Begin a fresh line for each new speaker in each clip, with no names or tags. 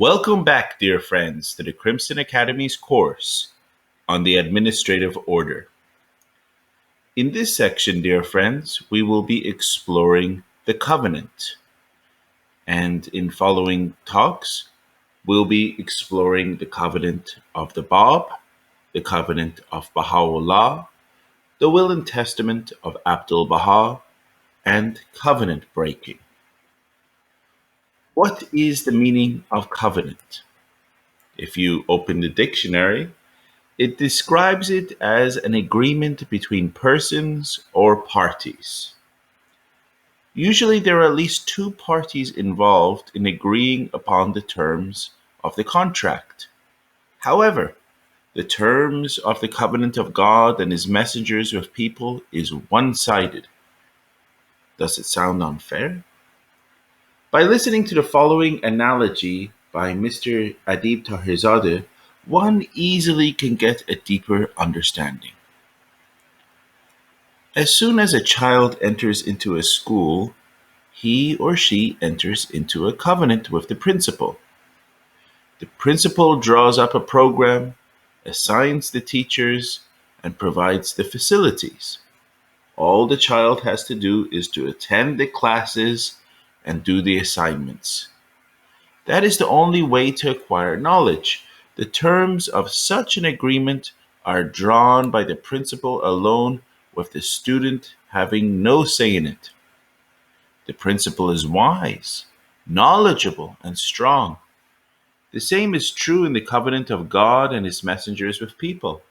Welcome back, dear friends, to the Crimson Academy's course on the Administrative Order. In this section, dear friends, we will be exploring the covenant. And in following talks, we'll be exploring the covenant of the Bab, the covenant of Baha'u'llah, the will and testament of Abdul Baha, and covenant breaking. What is the meaning of covenant? If you open the dictionary, it describes it as an agreement between persons or parties. Usually, there are at least two parties involved in agreeing upon the terms of the contract. However, the terms of the covenant of God and his messengers with people is one-sided. Does it sound unfair? By listening to the following analogy by Mr. Adib Tahirzadeh, one easily can get a deeper understanding. As soon as a child enters into a school, he or she enters into a covenant with the principal. The principal draws up a program, assigns the teachers, and provides the facilities. All the child has to do is to attend the classes and do the assignments. That is the only way to acquire knowledge. The terms of such an agreement are drawn by the principal alone, with the student having no say in it. The principal is wise, knowledgeable, and strong. The same is true in the covenant of God and his messengers with people.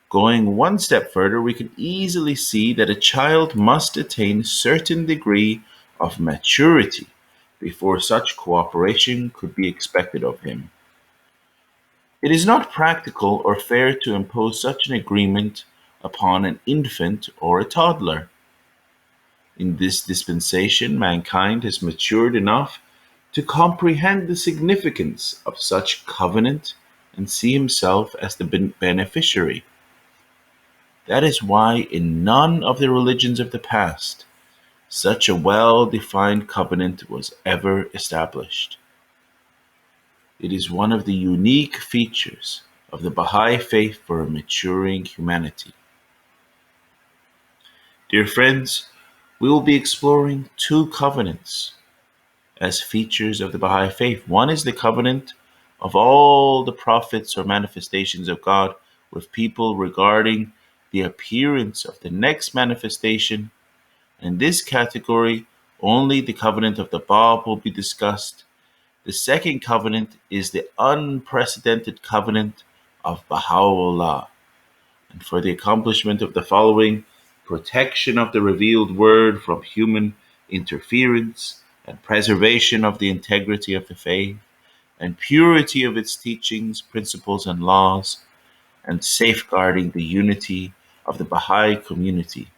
Going one step further, we can easily see that a child must attain a certain degree of maturity before such cooperation could be expected of him. It is not practical or fair to impose such an agreement upon an infant or a toddler. In this dispensation, mankind has matured enough to comprehend the significance of such covenant and see himself as the beneficiary. That is why in none of the religions of the past such a well-defined covenant was ever established. It is one of the unique features of the Baha'i faith for a maturing humanity. Dear friends, we will be exploring two covenants as features of the Baha'i faith. One is the covenant of all the prophets or manifestations of God with people regarding the appearance of the next manifestation. In this category, only the covenant of the Bab will be discussed. The second covenant is the unprecedented covenant of Baha'u'llah. And for the accomplishment of the following: protection of the revealed word from human interference, and preservation of the integrity of the faith, and purity of its teachings, principles, and laws, and safeguarding the unity of the Baha'i community,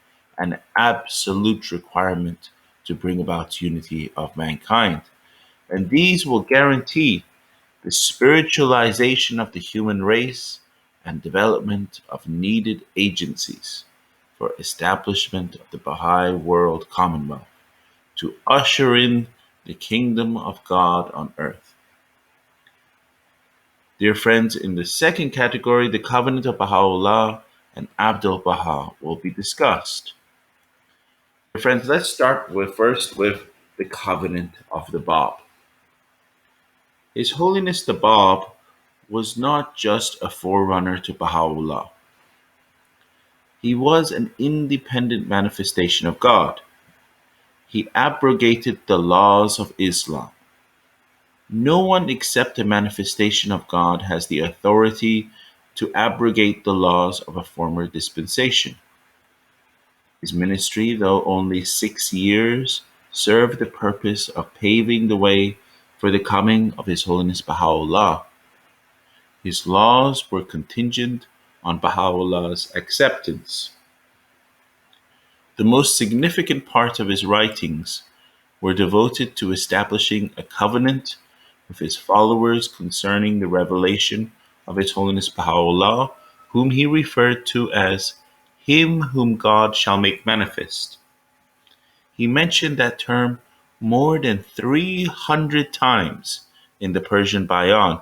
an absolute requirement to bring about unity of mankind. And these will guarantee the spiritualization of the human race and development of needed agencies for establishment of the Baha'i World Commonwealth to usher in the kingdom of God on earth. Dear friends, in the second category, the covenant of Baha'u'llah and Abdul Baha will be discussed. Dear friends, let's start first with the covenant of the Bab. His Holiness the Bab was not just a forerunner to Baha'u'llah. He was an independent manifestation of God. He abrogated the laws of Islam. No one except a manifestation of God has the authority to abrogate the laws of a former dispensation. His ministry, though only 6 years, served the purpose of paving the way for the coming of His Holiness Baha'u'llah. His laws were contingent on Baha'u'llah's acceptance. The most significant part of his writings were devoted to establishing a covenant with his followers concerning the revelation of His Holiness Baha'u'llah, whom he referred to as Him whom God shall make manifest. He mentioned that term more than 300 times in the Persian Bayan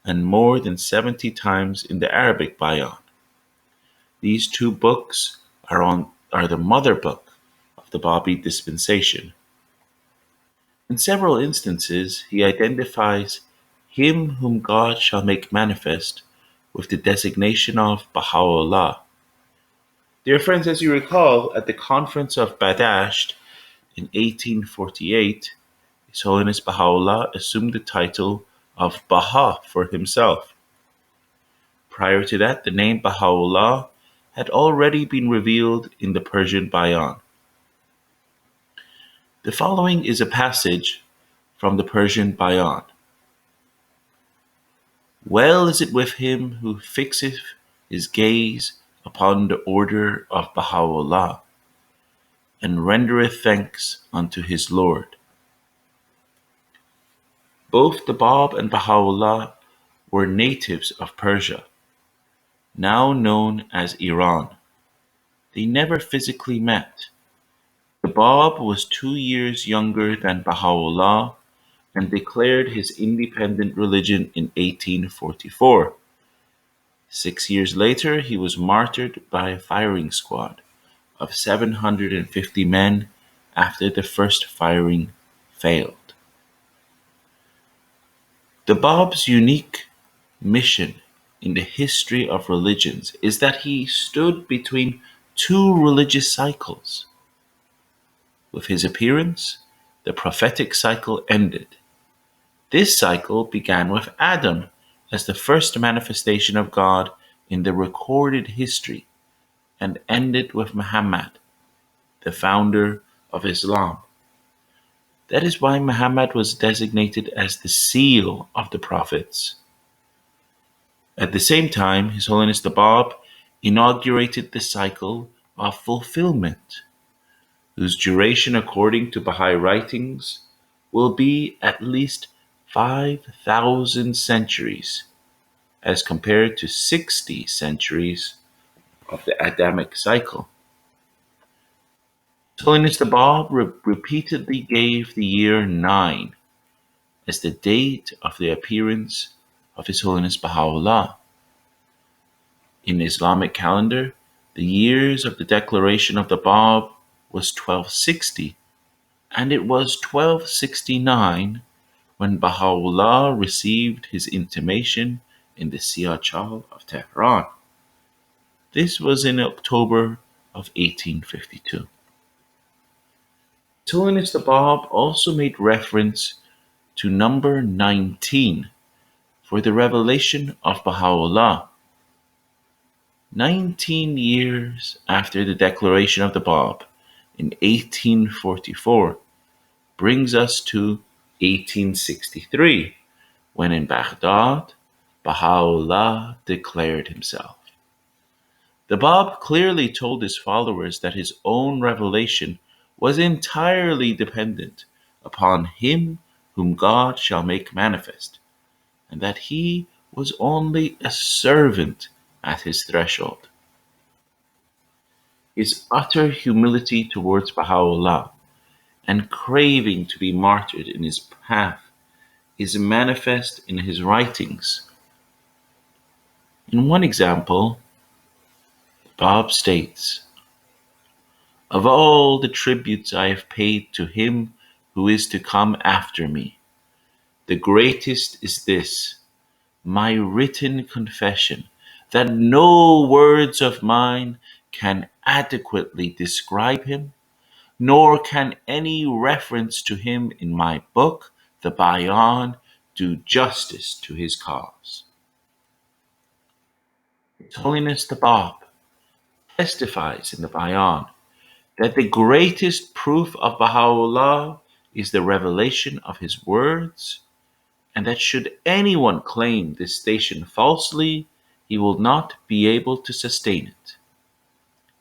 and more than 70 times in the Arabic Bayan. These two books are the mother book of the Babi dispensation. In several instances, he identifies him whom God shall make manifest with the designation of Baha'u'llah. Dear friends, as you recall, at the Conference of Badasht in 1848, His Holiness Baha'u'llah assumed the title of Baha for himself. Prior to that, the name Baha'u'llah had already been revealed in the Persian Bayan. The following is a passage from the Persian Bayan. Well is it with him who fixeth his gaze upon the order of Baha'u'llah, and rendereth thanks unto his Lord. Both the Bab and Baha'u'llah were natives of Persia, now known as Iran. They never physically met. The Bab was 2 years younger than Baha'u'llah and declared his independent religion in 1844. 6 years later, he was martyred by a firing squad of 750 men after the first firing failed. The Bab's unique mission in the history of religions is that he stood between two religious cycles. With his appearance, the prophetic cycle ended. This cycle began with Adam as the first manifestation of God in the recorded history and ended with Muhammad, the founder of Islam. That is why Muhammad was designated as the seal of the prophets. At the same time, His Holiness the Bab inaugurated the cycle of fulfillment, whose duration according to Baha'i writings will be at least 5,000 centuries as compared to 60 centuries of the Adamic cycle. His Holiness the Bab repeatedly gave the year 9 as the date of the appearance of His Holiness Baha'u'llah. In the Islamic calendar, the years of the declaration of the Bab was 1260, and it was 1269 when Baha'u'llah received his intimation in the Siyah-Chal of Tehran. This was in October of 1852. His Holiness the Bab also made reference to number 19 for the revelation of Baha'u'llah. 19 years after the declaration of the Bab in 1844 brings us to 1863, when in Baghdad, Baha'u'llah declared himself. The Bab clearly told his followers that his own revelation was entirely dependent upon him whom God shall make manifest, and that he was only a servant at his threshold. His utter humility towards Baha'u'llah and craving to be martyred in his path is manifest in his writings. In one example, Bab states, "Of all the tributes I have paid to him who is to come after me, the greatest is this, my written confession, that no words of mine can adequately describe him, nor can any reference to him in my book, the Bayan, do justice to his cause." His Holiness the Bab testifies in the Bayan that the greatest proof of Baha'u'llah is the revelation of his words, and that should anyone claim this station falsely, he will not be able to sustain it.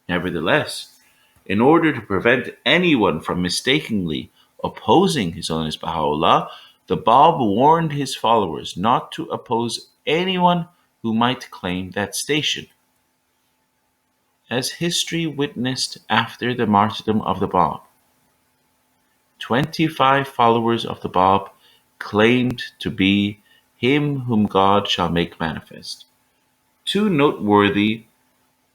Nevertheless, in order to prevent anyone from mistakenly opposing His Holiness Baha'u'llah, the Bab warned his followers not to oppose anyone who might claim that station. As history witnessed after the martyrdom of the Bab, 25 followers of the Bab claimed to be him whom God shall make manifest. Two noteworthy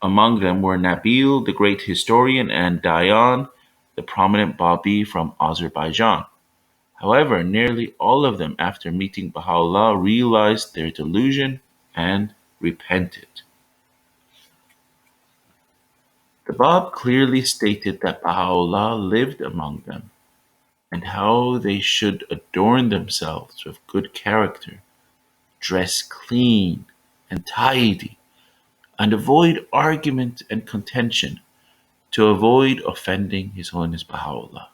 among them were Nabil, the great historian, and Dayan, the prominent Babi from Azerbaijan. However, nearly all of them, after meeting Baha'u'llah, realized their delusion and repented. The Bab clearly stated that Baha'u'llah lived among them and how they should adorn themselves with good character, dress clean and tidy, and avoid argument and contention to avoid offending His Holiness Baha'u'llah.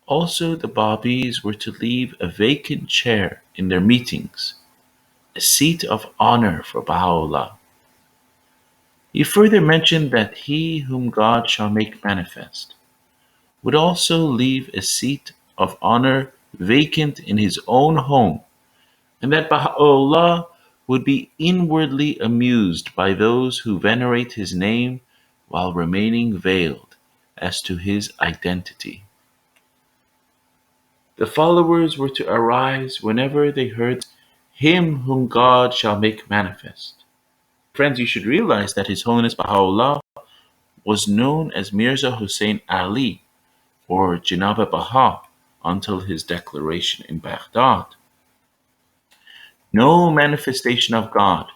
Also, the Babis were to leave a vacant chair in their meetings, a seat of honor for Baha'u'llah. He further mentioned that he whom God shall make manifest would also leave a seat of honor vacant in his own home, and that Baha'u'llah would be inwardly amused by those who venerate his name while remaining veiled as to his identity. The followers were to arise whenever they heard him whom God shall make manifest. Friends, you should realize that His Holiness Baha'u'llah was known as Mirza Hussein Ali or Janaba Baha until his declaration in Baghdad. No manifestation of God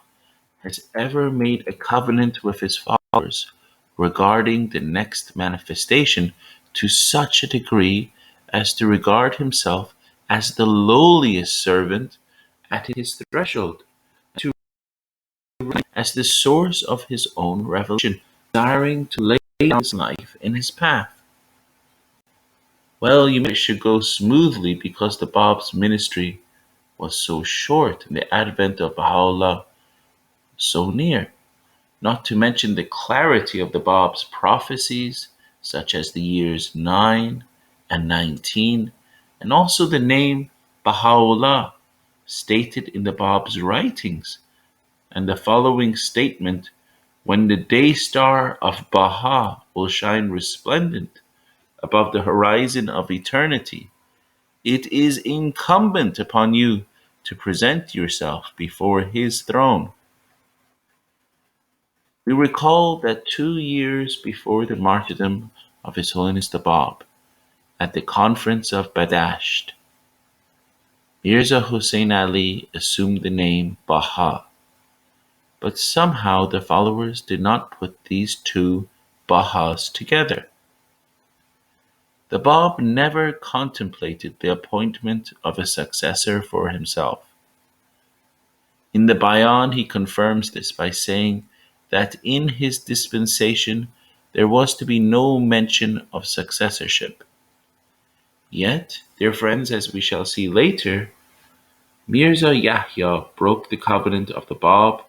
has ever made a covenant with his followers regarding the next manifestation to such a degree as to regard himself as the lowliest servant at his threshold, to as the source of his own revelation, desiring to lay down his life in his path. Well, you mean it should go smoothly because the Bab's ministry was so short and the advent of Baha'u'llah so near, not to mention the clarity of the Bab's prophecies, such as the years 9 and 19, and also the name Baha'u'llah stated in the Bab's writings, and the following statement: when the day star of Baha will shine resplendent above the horizon of eternity, it is incumbent upon you to present yourself before his throne. We recall that 2 years before the martyrdom of His Holiness the Bab, at the conference of Badasht, Mirza Hussein Ali assumed the name Baha, but somehow the followers did not put these two Bahas together. The Bab never contemplated the appointment of a successor for himself. In the Bayan, he confirms this by saying that in his dispensation there was to be no mention of successorship. Yet, dear friends, as we shall see later, Mirza Yahya broke the covenant of the Bab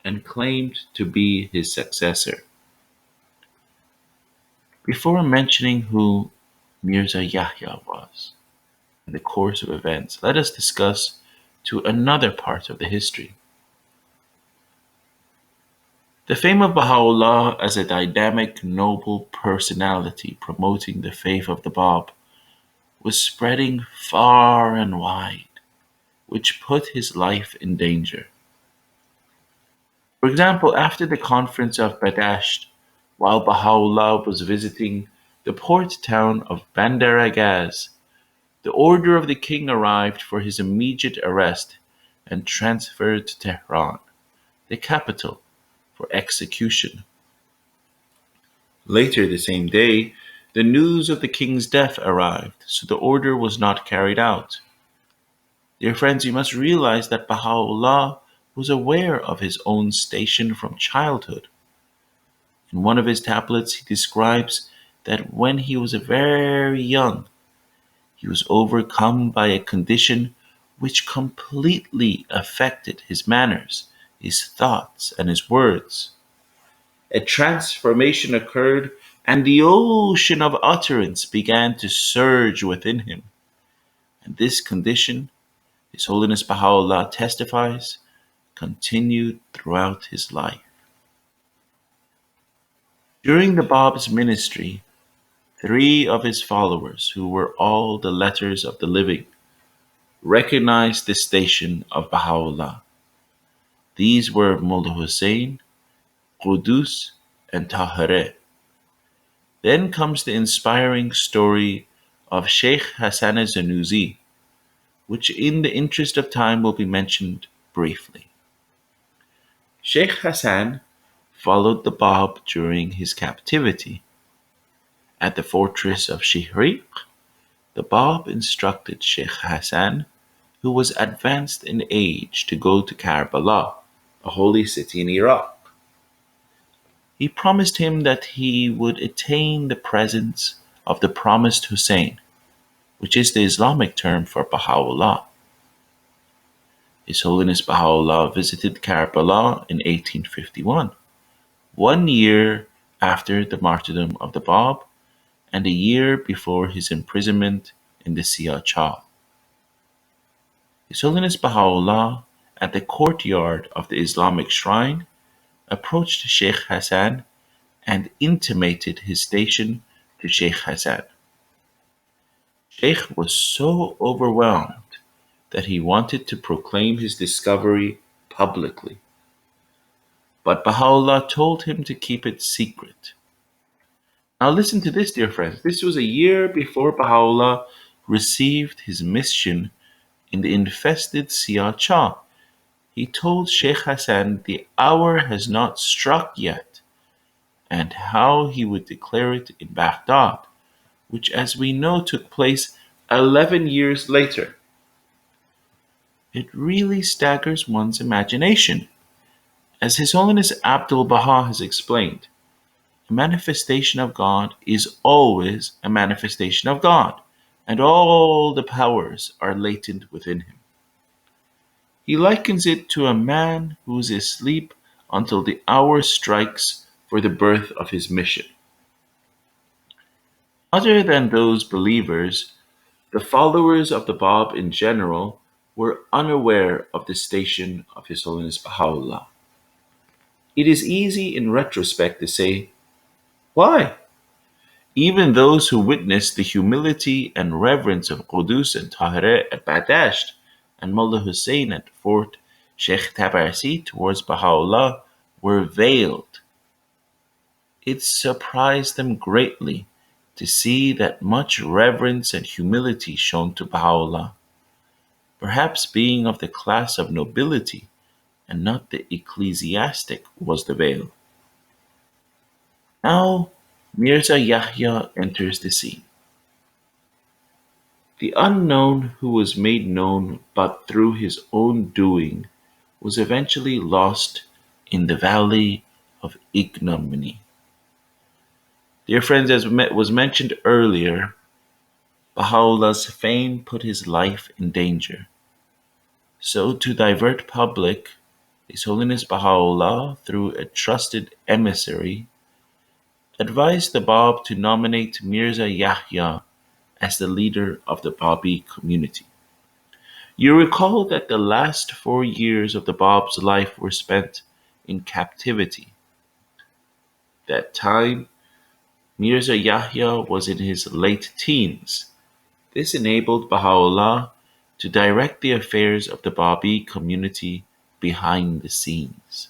and claimed to be his successor. Before mentioning who Mirza Yahya was in the course of events, let us discuss to another part of the history. The fame of Baha'u'llah as a dynamic, noble personality promoting the faith of the Bab was spreading far and wide, which put his life in danger. For example, after the conference of Badasht, while Baha'u'llah was visiting the port town of Bandar Agaz, the order of the king arrived for his immediate arrest and transfer to Tehran, the capital, for execution. Later the same day, the news of the king's death arrived, so the order was not carried out. Dear friends, you must realize that Baha'u'llah was aware of his own station from childhood. In one of his tablets, he describes that when he was very young, he was overcome by a condition which completely affected his manners, his thoughts, and his words. A transformation occurred, and the ocean of utterance began to surge within him. And this condition, His Holiness Baha'u'llah testifies, continued throughout his life. During the Bab's ministry, three of his followers, who were all the letters of the living, recognized the station of Baha'u'llah. These were Mullah Hussein, Qudus, and Tahrir. Then comes the inspiring story of Sheikh Hassan Zanusi, which in the interest of time will be mentioned briefly. Sheikh Hassan followed the Bab during his captivity. At the fortress of Shihriq, the Bab instructed Sheikh Hassan, who was advanced in age, to go to Karbala, a holy city in Iraq. He promised him that he would attain the presence of the promised Hussein, which is the Islamic term for Baha'u'llah. His Holiness Baha'u'llah visited Karbala in 1851, 1 year after the martyrdom of the Bab and a year before his imprisonment in the Siyah. His Holiness Baha'u'llah, at the courtyard of the Islamic shrine, approached Sheikh Hassan and intimated his station to Sheikh Hassan. Sheikh was so overwhelmed that he wanted to proclaim his discovery publicly, but Baha'u'llah told him to keep it secret. Now listen to this, dear friends. This was a year before Baha'u'llah received his mission in the infested Siyah. He told Sheikh Hassan the hour has not struck yet, and how he would declare it in Baghdad, which, as we know, took place 11 years later. It really staggers one's imagination. As His Holiness Abdul Baha has explained, a manifestation of God is always a manifestation of God, and all the powers are latent within him. He likens it to a man who is asleep until the hour strikes for the birth of his mission. Other than those believers, the followers of the Bab in general were unaware of the station of His Holiness Baha'u'llah. It is easy in retrospect to say, why? Even those who witnessed the humility and reverence of Qudus and Tahrir at Badasht and Mullah Hussein at Fort Sheikh Tabarsi towards Baha'u'llah were veiled. It surprised them greatly to see that much reverence and humility shown to Baha'u'llah, perhaps being of the class of nobility and not the ecclesiastic was the veil. Now Mirza Yahya enters the scene. The unknown who was made known but through his own doing was eventually lost in the valley of ignominy. Dear friends, as was mentioned earlier, Baha'u'llah's fame put his life in danger. So to divert public, His Holiness Baha'u'llah, through a trusted emissary, advised the Bab to nominate Mirza Yahya as the leader of the Babi community. You recall that the last 4 years of the Bab's life were spent in captivity. That time, Mirza Yahya was in his late teens. This enabled Baha'u'llah to direct the affairs of the Babi community behind the scenes.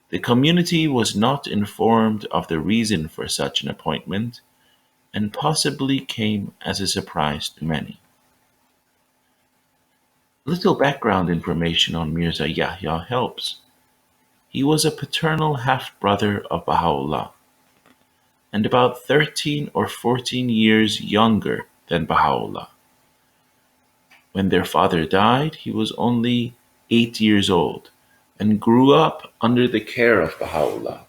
The community was not informed of the reason for such an appointment, and possibly came as a surprise to many. Little background information on Mirza Yahya helps. He was a paternal half-brother of Baha'u'llah, and about 13 or 14 years younger than Baha'u'llah. When their father died, he was only 8 years old and grew up under the care of Baha'u'llah.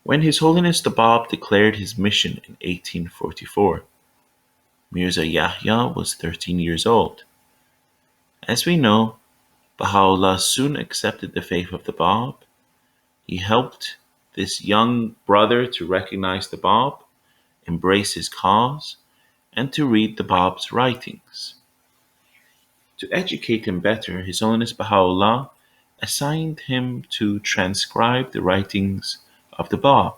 When His Holiness the Bab declared his mission in 1844, Mirza Yahya was 13 years old. As we know, Baha'u'llah soon accepted the faith of the Bab. He helped this young brother to recognize the Bab, embrace his cause, and to read the Bab's writings. To educate him better, His Holiness Baha'u'llah assigned him to transcribe the writings of the Bab,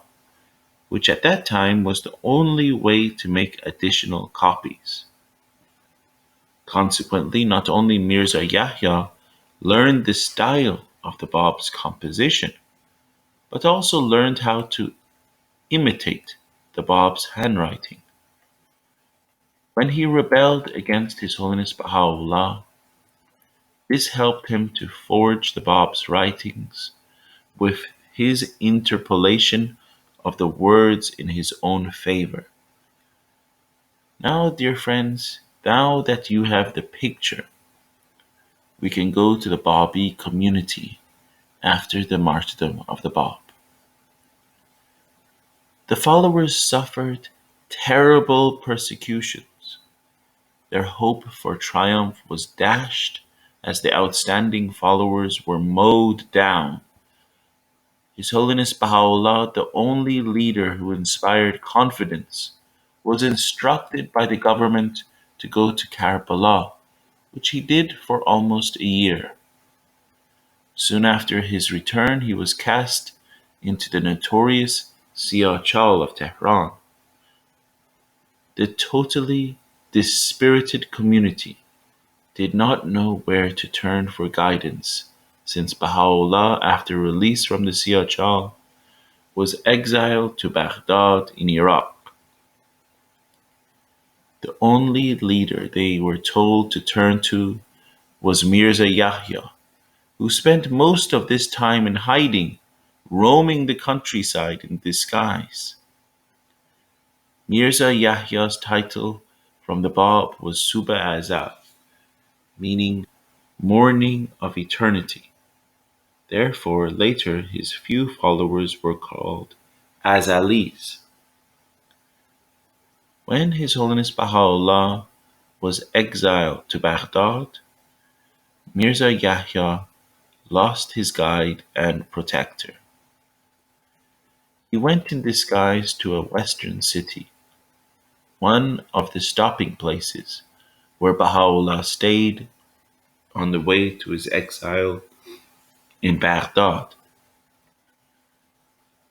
which at that time was the only way to make additional copies. Consequently, not only Mirza Yahya learned the style of the Bab's composition, but also learned how to imitate the Bab's handwriting. When he rebelled against His Holiness Baha'u'llah, this helped him to forge the Bab's writings with his interpolation of the words in his own favor. Now, dear friends, now that you have the picture, we can go to the Babi community after the martyrdom of the Bab. The followers suffered terrible persecutions. Their hope for triumph was dashed as the outstanding followers were mowed down. His Holiness Baha'u'llah, the only leader who inspired confidence, was instructed by the government to go to Karbala, which he did for almost a year. Soon after his return, he was cast into the notorious Siyah of Tehran. The totally dispirited community did not know where to turn for guidance, since Baha'u'llah, after release from the Siyah was exiled to Baghdad in Iraq. The only leader they were told to turn to was Mirza Yahya, who spent most of this time in hiding, roaming the countryside in disguise. Mirza Yahya's title from the Bab was Suba Azab, meaning morning of eternity. Therefore, later his few followers were called Azalis. When His Holiness Baha'u'llah was exiled to Baghdad, Mirza Yahya lost his guide and protector. He went in disguise to a western city, one of the stopping places where Baha'u'llah stayed on the way to his exile in Baghdad.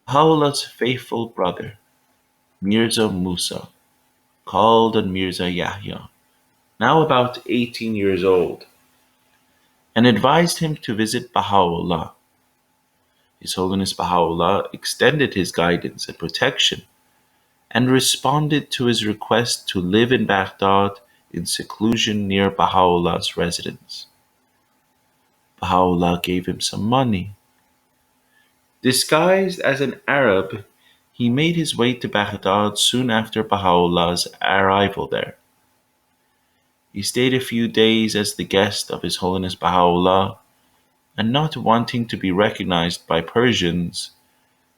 Baha'u'llah's faithful brother, Mirza Musa, called on Mirza Yahya, now about 18 years old, and advised him to visit Baha'u'llah. His Holiness Baha'u'llah extended his guidance and protection and responded to his request to live in Baghdad in seclusion near Baha'u'llah's residence. Baha'u'llah gave him some money. Disguised as an Arab, he made his way to Baghdad soon after Baha'u'llah's arrival there. He stayed a few days as the guest of His Holiness Baha'u'llah, and not wanting to be recognized by Persians,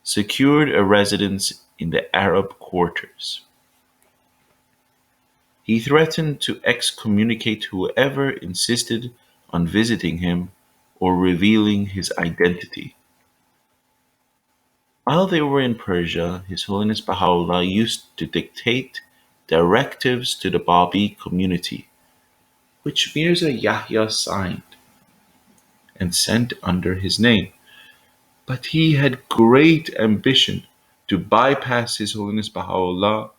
secured a residence in the Arab quarters. He threatened to excommunicate whoever insisted on visiting him or revealing his identity. While they were in Persia, His Holiness Baha'u'llah used to dictate directives to the Babi community, which Mirza Yahya signed and sent under his name. But he had great ambition to bypass His Holiness Baha'u'llah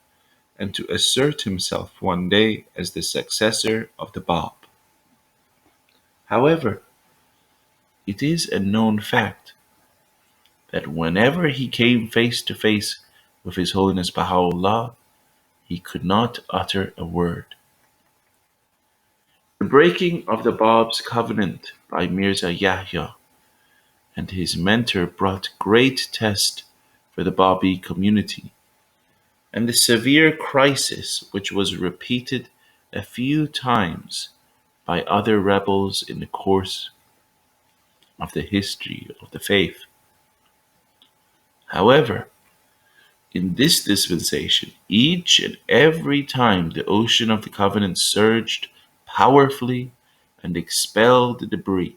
and to assert himself one day as the successor of the Bab. However, it is a known fact that whenever he came face to face with His Holiness Baha'u'llah, he could not utter a word. The breaking of the Bab's covenant by Mirza Yahya and his mentor brought great test for the Babi community, and the severe crisis which was repeated a few times by other rebels in the course of the history of the faith. However, in this dispensation, each and every time the ocean of the covenant surged powerfully and expelled the debris.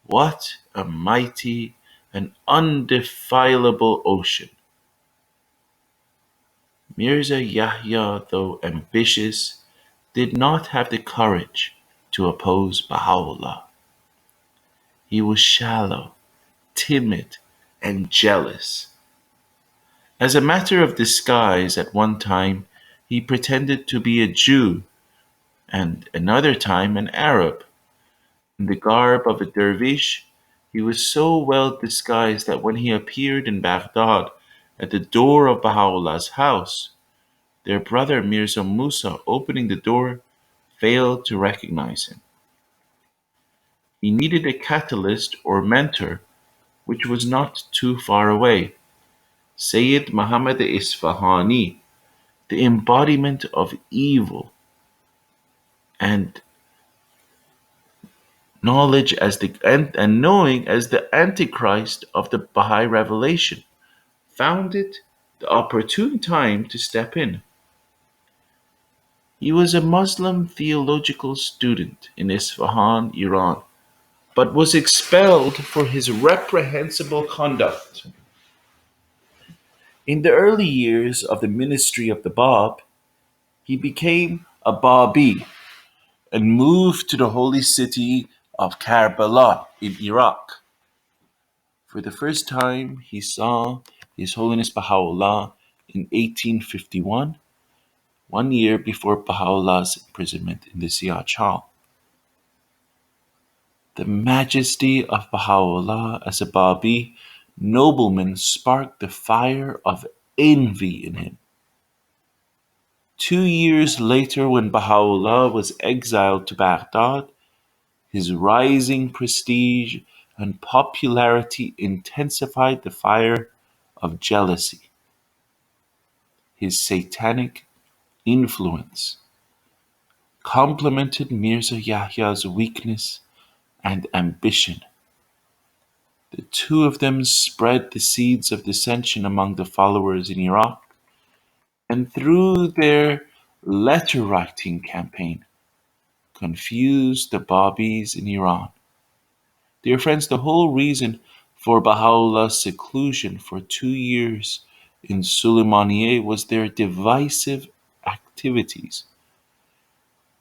What a mighty and undefilable ocean! Mirza Yahya, though ambitious, did not have the courage to oppose Baha'u'llah. He was shallow, timid, and jealous. As a matter of disguise, at one time, he pretended to be a Jew and another time an Arab. In the garb of a dervish, he was so well disguised that when he appeared in Baghdad at the door of Baha'u'llah's house, their brother Mirza Musa, opening the door, failed to recognize him. He needed a catalyst or mentor which was not too far away. Sayyid Muhammad Isfahani, the embodiment of evil and knowledge as and knowing as the Antichrist of the Baha'i revelation, found it the opportune time to step in. He was a Muslim theological student in Isfahan, Iran, but was expelled for his reprehensible conduct. In the early years of the ministry of the Bab, he became a Babi and moved to the holy city of Karbala in Iraq. For the first time, he saw His Holiness Baha'u'llah in 1851, 1 year before Baha'u'llah's imprisonment in the Siyaj Hall. The majesty of Baha'u'llah as a Babi nobleman sparked the fire of envy in him. 2 years later, when Baha'u'llah was exiled to Baghdad, his rising prestige and popularity intensified the fire of jealousy. His satanic influence complemented Mirza Yahya's weakness and ambition. The two of them spread the seeds of dissension among the followers in Iraq, and through their letter writing campaign, confused the Babis in Iran. Dear friends, the whole reason for Baha'u'llah's seclusion for 2 years in Sulaymaniyeh was their divisive activities.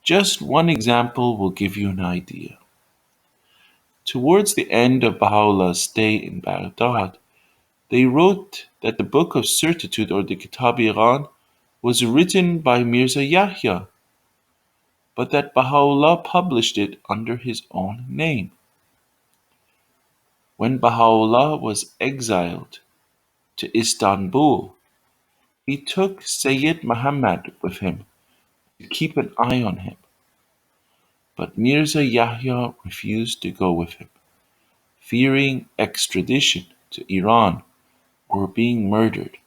Just one example will give you an idea. Towards the end of Baha'u'llah's stay in Baghdad, they wrote that the Book of Certitude, or the Kitab-i-Iran, was written by Mirza Yahya, but that Baha'u'llah published it under his own name. When Baha'u'llah was exiled to Istanbul, he took Sayyid Muhammad with him to keep an eye on him, but Mirza Yahya refused to go with him, fearing extradition to Iran or being murdered.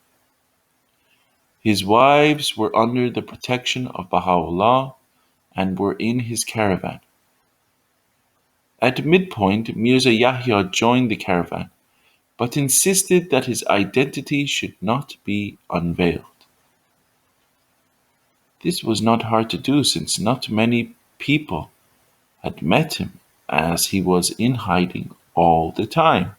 His wives were under the protection of Baha'u'llah and were in his caravan. At midpoint, Mirza Yahya joined the caravan, but insisted that his identity should not be unveiled. This was not hard to do, since not many people had met him, as he was in hiding all the time.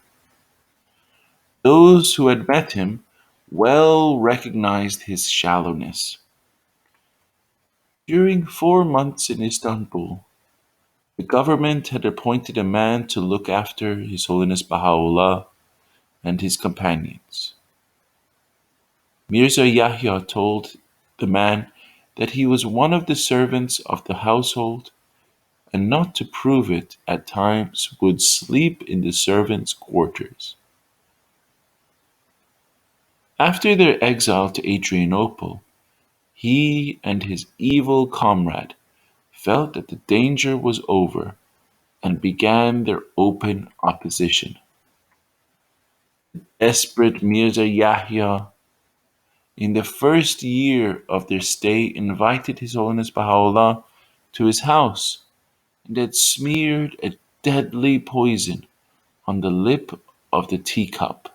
Those who had met him well recognized his shallowness. During 4 months in Istanbul, the government had appointed a man to look after His Holiness Baha'u'llah and his companions. Mirza Yahya told the man that he was one of the servants of the household, and not to prove it, at times would sleep in the servants' quarters. After their exile to Adrianople, he and his evil comrade felt that the danger was over and began their open opposition. Desperate Mirza Yahya, in the first year of their stay, invited His Holiness Baha'u'llah to his house and had smeared a deadly poison on the lip of the teacup.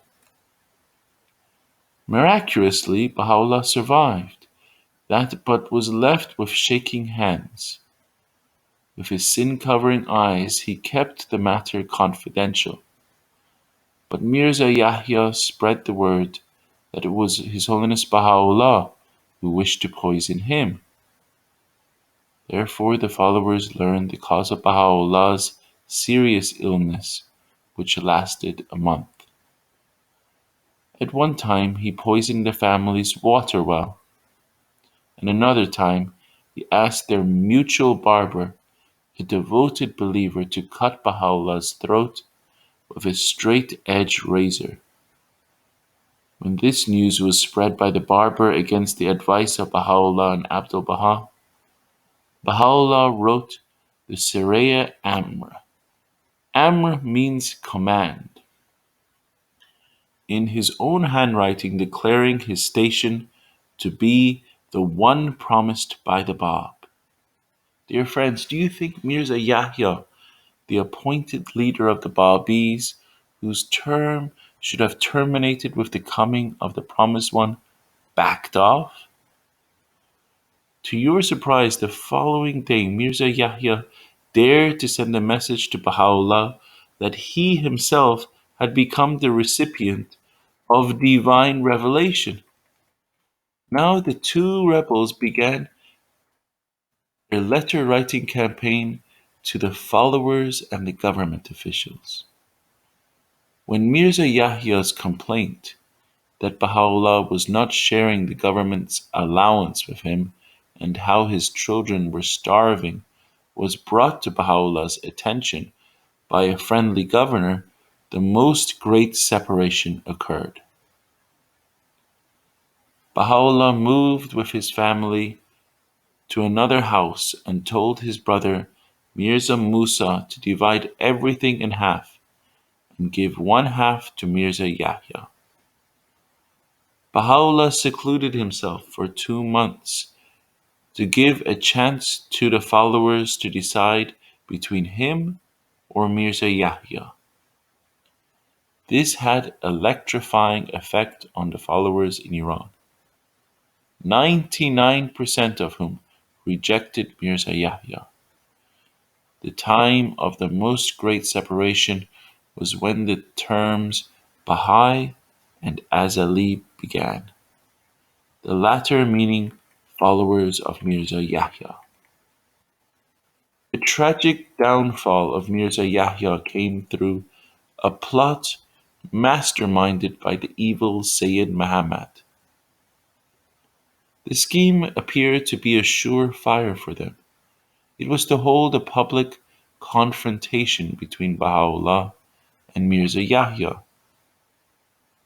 Miraculously, Baha'u'llah survived that, but was left with shaking hands. With his sin-covering eyes, he kept the matter confidential. But Mirza Yahya spread the word that it was His Holiness Baha'u'llah who wished to poison him. Therefore, the followers learned the cause of Baha'u'llah's serious illness, which lasted a month. At one time, he poisoned the family's water well, and another time, he asked their mutual barber, a devoted believer, to cut Baha'u'llah's throat with a straight-edged razor. When this news was spread by the barber against the advice of Baha'u'llah and Abdul Baha, Baha'u'llah wrote the Surah Amr. Amr means command, in his own handwriting, declaring his station to be the one promised by the Bab. Dear friends, do you think Mirza Yahya, the appointed leader of the Babis, whose term should have terminated with the coming of the Promised One, backed off? To your surprise, the following day, Mirza Yahya dared to send a message to Baha'u'llah that he himself had become the recipient of divine revelation. Now the two rebels began their letter-writing campaign to the followers and the government officials. When Mirza Yahya's complaint that Baha'u'llah was not sharing the government's allowance with him and how his children were starving was brought to Baha'u'llah's attention by a friendly governor, the most great separation occurred. Baha'u'llah moved with his family to another house and told his brother Mirza Musa to divide everything in half and give one half to Mirza Yahya. Baha'u'llah secluded himself for 2 months to give a chance to the followers to decide between him or Mirza Yahya. This had electrifying effect on the followers in Iran, 99% of whom rejected Mirza Yahya. The time of the most great separation was when the terms Baha'i and Azali began, the latter meaning followers of Mirza Yahya. The tragic downfall of Mirza Yahya came through a plot masterminded by the evil Sayyid Muhammad. The scheme appeared to be a sure fire for them. It was to hold a public confrontation between Baha'u'llah and Mirza Yahya.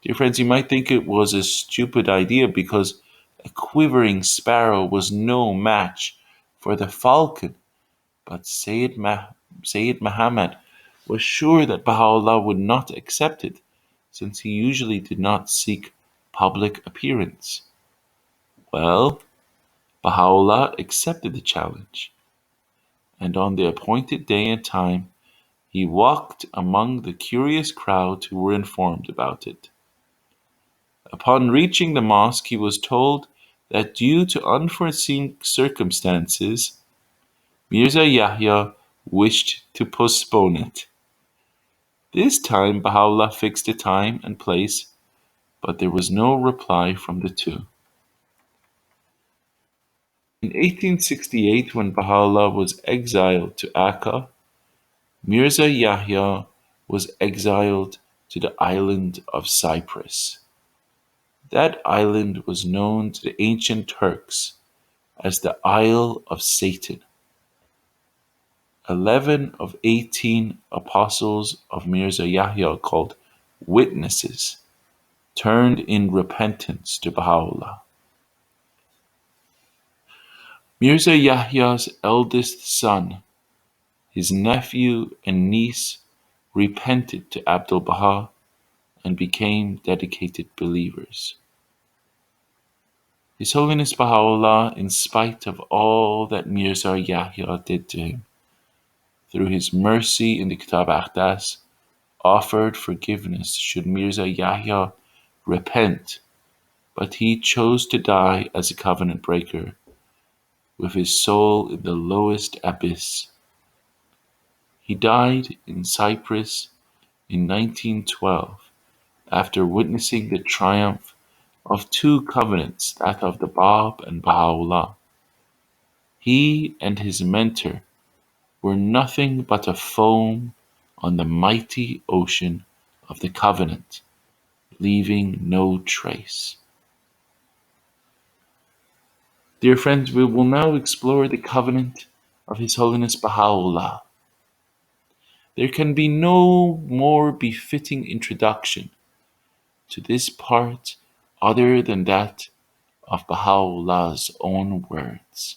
Dear friends, you might think it was a stupid idea because a quivering sparrow was no match for the falcon, but Sayyid Muhammad was sure that Baha'u'llah would not accept it, since he usually did not seek public appearance. Well, Baha'u'llah accepted the challenge, and on the appointed day and time, he walked among the curious crowd who were informed about it. Upon reaching the mosque, he was told that due to unforeseen circumstances, Mirza Yahya wished to postpone it. This time, Baha'u'llah fixed a time and place, but there was no reply from the two. In 1868, when Baha'u'llah was exiled to Akka, Mirza Yahya was exiled to the island of Cyprus. That island was known to the ancient Turks as the Isle of Satan. 11 of 18 apostles of Mirza Yahya, called witnesses, turned in repentance to Baha'u'llah. Mirza Yahya's eldest son, his nephew and niece, repented to Abdul Baha and became dedicated believers. His Holiness Baha'u'llah, in spite of all that Mirza Yahya did to him, through his mercy in the Kitab Aqdas, offered forgiveness should Mirza Yahya repent, but he chose to die as a covenant breaker, with his soul in the lowest abyss. He died in Cyprus in 1912, after witnessing the triumph of two covenants, that of the Bab and Baha'u'llah. He and his mentor were nothing but a foam on the mighty ocean of the covenant, leaving no trace. Dear friends, we will now explore the covenant of His Holiness Baha'u'llah. There can be no more befitting introduction to this part other than that of Baha'u'llah's own words,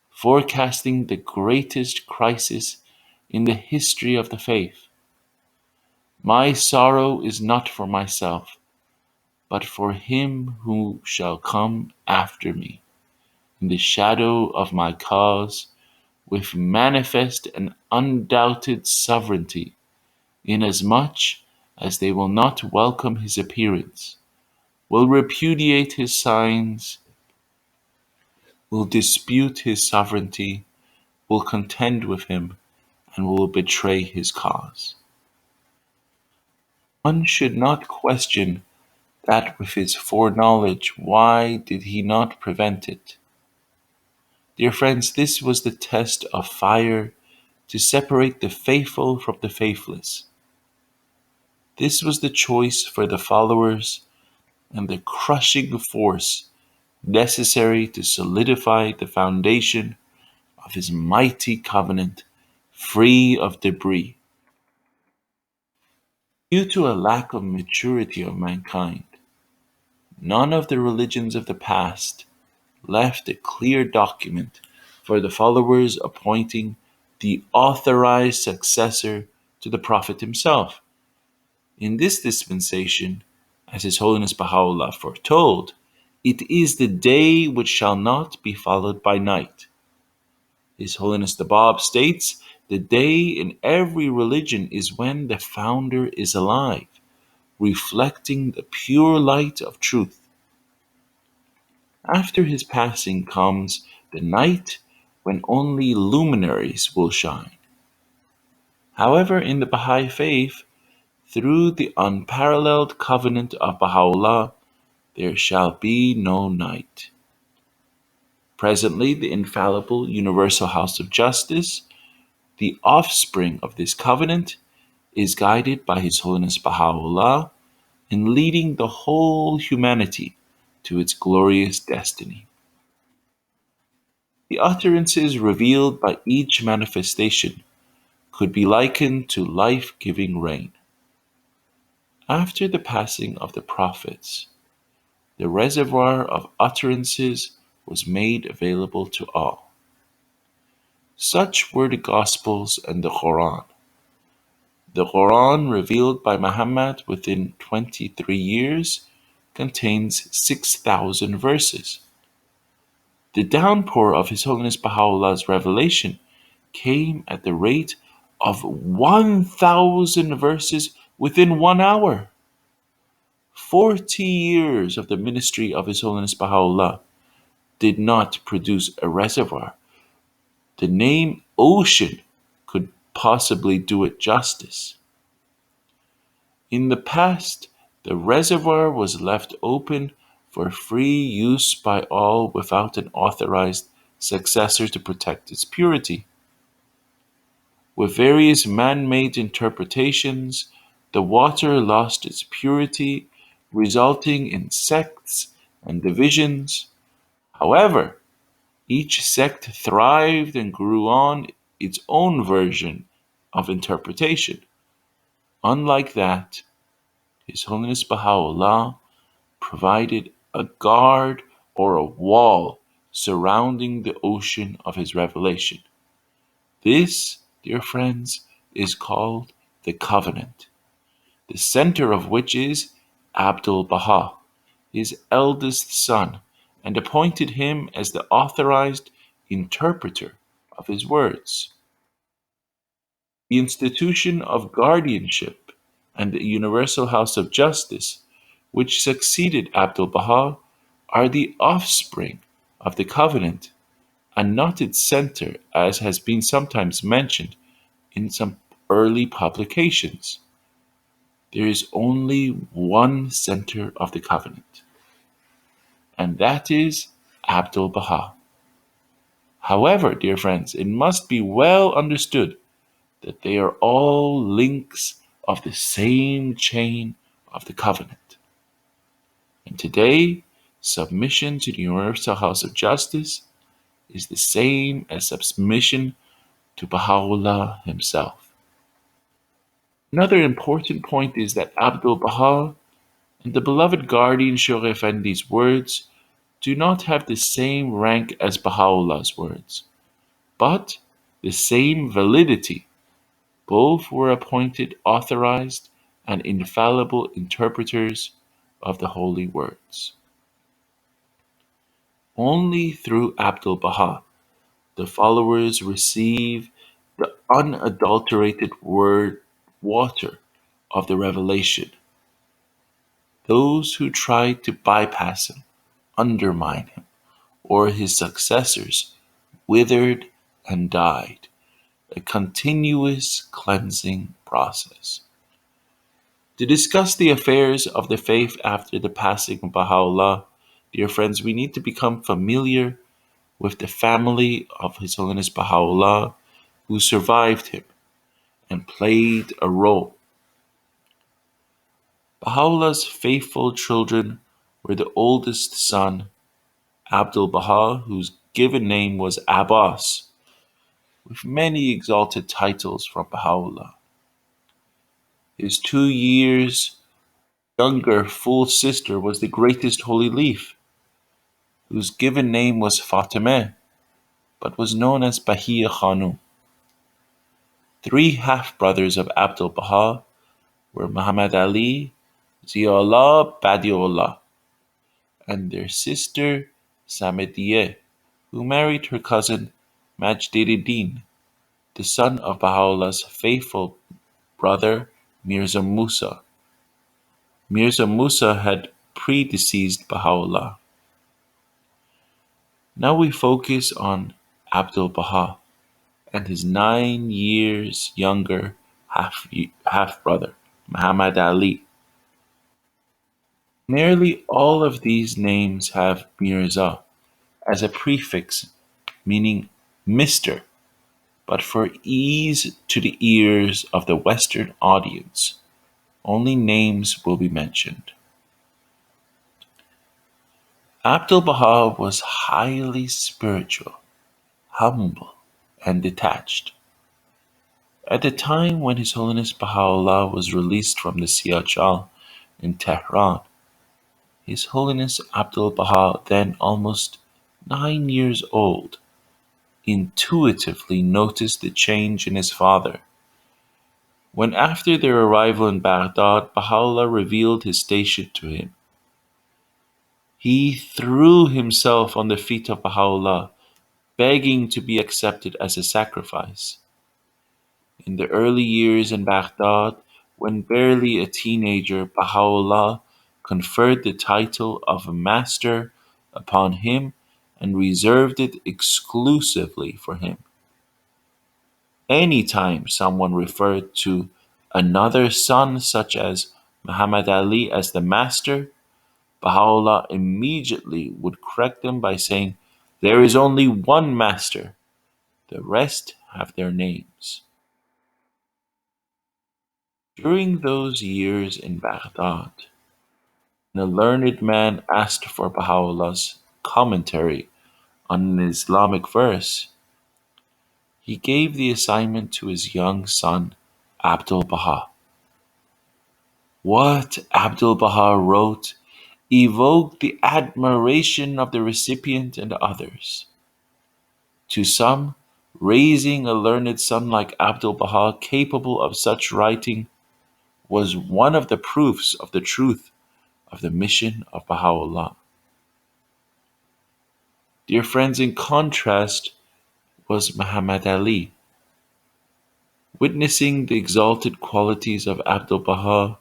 forecasting the greatest crisis in the history of the faith. My sorrow is not for myself, but for him who shall come after me, in the shadow of my cause, with manifest and undoubted sovereignty, inasmuch as they will not welcome his appearance, will repudiate his signs, will dispute his sovereignty, will contend with him, and will betray his cause. One should not question that with his foreknowledge, why did he not prevent it? Dear friends, this was the test of fire to separate the faithful from the faithless. This was the choice for the followers and the crushing force necessary to solidify the foundation of his mighty covenant, free of debris. Due to a lack of maturity of mankind, none of the religions of the past left a clear document for the followers appointing the authorized successor to the Prophet himself. In this dispensation, as His Holiness Baha'u'llah foretold, it is the day which shall not be followed by night. His Holiness the Bab states, the day in every religion is when the founder is alive, reflecting the pure light of truth. After his passing comes the night when only luminaries will shine. However, in the Baha'i faith, through the unparalleled covenant of Baha'u'llah, there shall be no night. Presently, the infallible universal house of justice, the offspring of this covenant, is guided by His Holiness Baha'u'llah in leading the whole humanity to its glorious destiny. The utterances revealed by each manifestation could be likened to life-giving rain. After the passing of the prophets, the reservoir of utterances was made available to all. Such were the Gospels and the Quran. The Quran, revealed by Muhammad within 23 years, contains 6,000 verses. The downpour of His Holiness Baha'u'llah's revelation came at the rate of 1,000 verses within 1 hour. 40 years of the ministry of His Holiness Baha'u'llah did not produce a reservoir. The name ocean could possibly do it justice. In the past, the reservoir was left open for free use by all without an authorized successor to protect its purity. With various man-made interpretations, the water lost its purity, resulting in sects and divisions. However, each sect thrived and grew on its own version of interpretation. Unlike that, His Holiness Baha'u'llah provided a guard or a wall surrounding the ocean of his revelation. This, dear friends, is called the covenant, the center of which is Abdul Baha, his eldest son, and appointed him as the authorized interpreter of his words. The institution of guardianship and the universal house of justice, which succeeded Abdul Baha, are the offspring of the covenant and not its center, as has been sometimes mentioned in some early publications. There is only one center of the covenant, and that is Abdul Baha. However, dear friends, it must be well understood that they are all links of the same chain of the covenant. And today, Submission to the Universal House of Justice is the same as submission to Baha'u'llah himself. Another important point is that Abdul Baha and the beloved guardian Shaykh Effendi's words do not have the same rank as Baha'u'llah's words, but the same validity. Both were appointed authorized and infallible interpreters of the holy words. Only through Abdul Baha the followers receive the unadulterated word water of the revelation. Those who try to bypass him, undermine him, or his successors withered and died, a continuous cleansing process. To discuss the affairs of the faith after the passing of Baha'u'llah, dear friends, we need to become familiar with the family of His Holiness Baha'u'llah who survived him and played a role. Baha'u'llah's faithful children were the oldest son, Abdul Baha, whose given name was Abbas, with many exalted titles from Baha'u'llah. His 2 years younger full sister was the greatest holy leaf, whose given name was Fatimeh, but was known as Bahia Khanum. Three half-brothers of Abdul Baha were Muhammad Ali, Ziaullah Badiullah, and their sister Samediyeh, who married her cousin Majdiddin, the son of Baha'u'llah's faithful brother Mirza Musa. Mirza Musa had predeceased Baha'u'llah. Now we focus on Abdul Baha and his 9 years younger half brother, Muhammad Ali. Nearly all of these names have Mirza as a prefix meaning Mr., but for ease to the ears of the Western audience, only names will be mentioned. Abdul Baha was highly spiritual, humble, and detached. At the time when His Holiness Baha'u'llah was released from the Siyajal in Tehran, His Holiness Abdul Baha, then almost 9 years old, intuitively noticed the change in his father. When after their arrival in Baghdad, Baha'u'llah revealed his station to him, he threw himself on the feet of Baha'u'llah, begging to be accepted as a sacrifice. In the early years in Baghdad, when barely a teenager, Baha'u'llah conferred the title of master upon him and reserved it exclusively for him. Anytime someone referred to another son, such as Muhammad Ali, as the master, Baha'u'llah immediately would correct them by saying, "There is only one master, the rest have their names." During those years in Baghdad, when a learned man asked for Baha'u'llah's commentary on an Islamic verse, he gave the assignment to his young son, Abdul Baha. What Abdul Baha wrote evoked the admiration of the recipient and others. To some, raising a learned son like Abdul Baha capable of such writing was one of the proofs of the truth of the mission of Baha'u'llah. Dear friends, in contrast was Muhammad Ali. Witnessing the exalted qualities of Abdul Baha,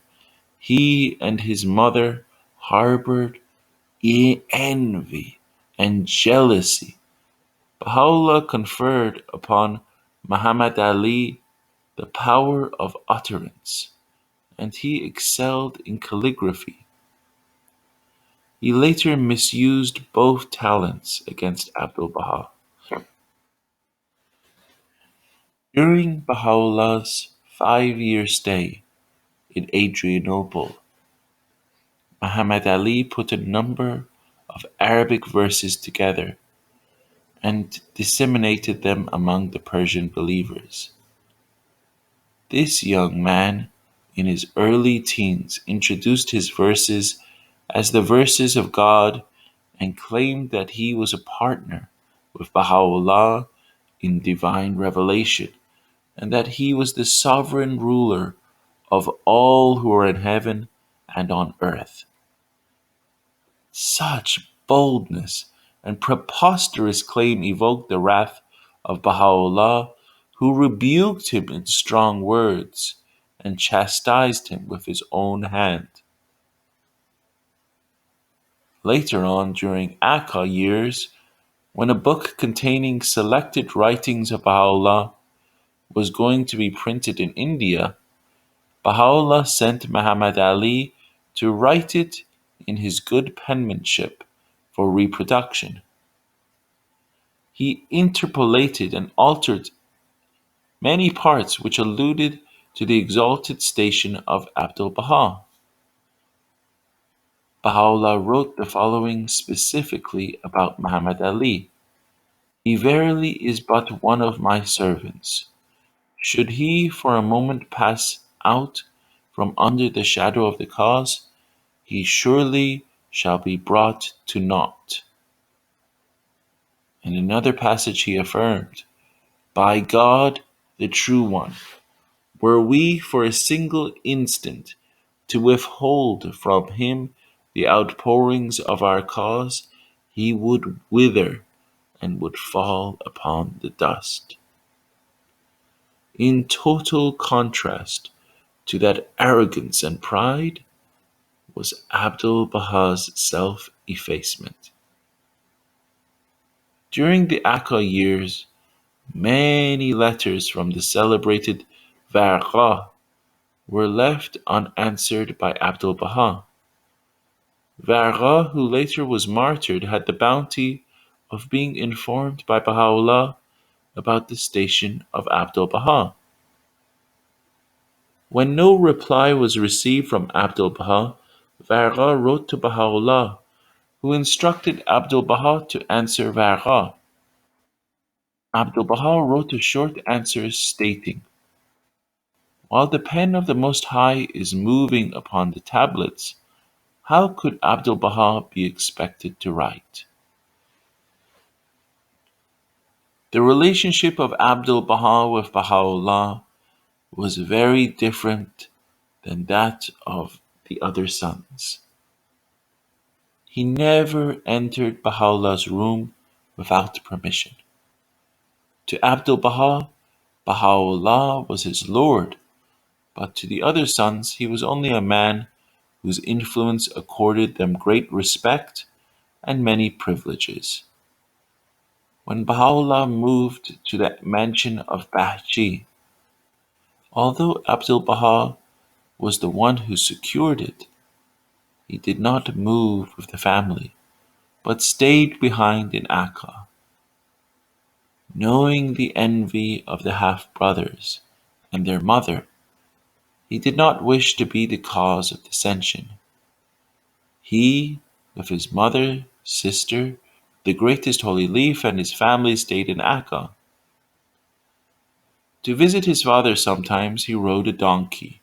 he and his mother harbored envy and jealousy. Baha'u'llah conferred upon Muhammad Ali the power of utterance, and he excelled in calligraphy. He later misused both talents against Abdul Baha. During Baha'u'llah's 5 year stay in Adrianople, Muhammad Ali put a number of Arabic verses together and disseminated them among the Persian believers. This young man, in his early teens, introduced his verses as the verses of God and claimed that he was a partner with Baha'u'llah in divine revelation and that he was the sovereign ruler of all who are in heaven and on earth. Such boldness and preposterous claim evoked the wrath of Baha'u'llah, who rebuked him in strong words and chastised him with his own hand. Later on, during Akka years, when a book containing selected writings of Baha'u'llah was going to be printed in India, Baha'u'llah sent Muhammad Ali to write it in his good penmanship for reproduction. He interpolated and altered many parts which alluded to the exalted station of Abdul Baha. Baha'u'llah wrote the following specifically about Muhammad Ali. He verily is but one of my servants. Should he for a moment pass out from under the shadow of the cause, he surely shall be brought to naught. In another passage he affirmed, By God, the True One, were we for a single instant to withhold from him the outpourings of our cause, he would wither and would fall upon the dust. In total contrast to that arrogance and pride was Abdul Baha's self effacement. During the Akka years, many letters from the celebrated Varqa were left unanswered by Abdul Baha. Varqa, who later was martyred, had the bounty of being informed by Baha'u'llah about the station of Abdul Baha. When no reply was received from Abdul Baha, Varqa wrote to Baha'u'llah, who instructed Abdul Baha to answer Varqa. Abdul Baha wrote a short answer stating, While the pen of the Most High is moving upon the tablets, how could Abdul Baha be expected to write? The relationship of Abdul Baha with Baha'u'llah was very different than that of the other sons. He never entered Baha'u'llah's room without permission. To Abdul Baha, Baha'u'llah was his Lord, but to the other sons he was only a man whose influence accorded them great respect and many privileges. When Baha'u'llah moved to the mansion of Bahji, although Abdul Baha was the one who secured it, he did not move with the family, but stayed behind in Akka. Knowing the envy of the half-brothers and their mother, he did not wish to be the cause of dissension. He, with his mother, sister, the greatest holy leaf, and his family stayed in Akka. To visit his father sometimes he rode a donkey.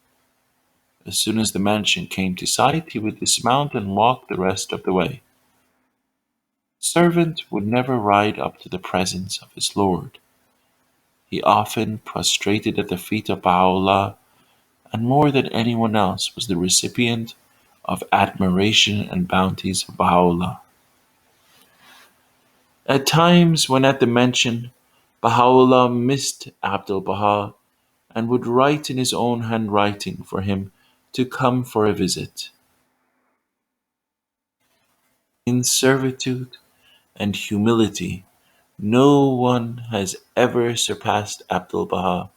As soon as the mansion came to sight, he would dismount and walk the rest of the way. The servant would never ride up to the presence of his lord. He often prostrated at the feet of Baha'u'llah, and more than anyone else was the recipient of admiration and bounties of Baha'u'llah. At times, when at the mansion, Baha'u'llah missed Abdul Baha and would write in his own handwriting for him to come for a visit. In servitude and humility, no one has ever surpassed Abdul Baha,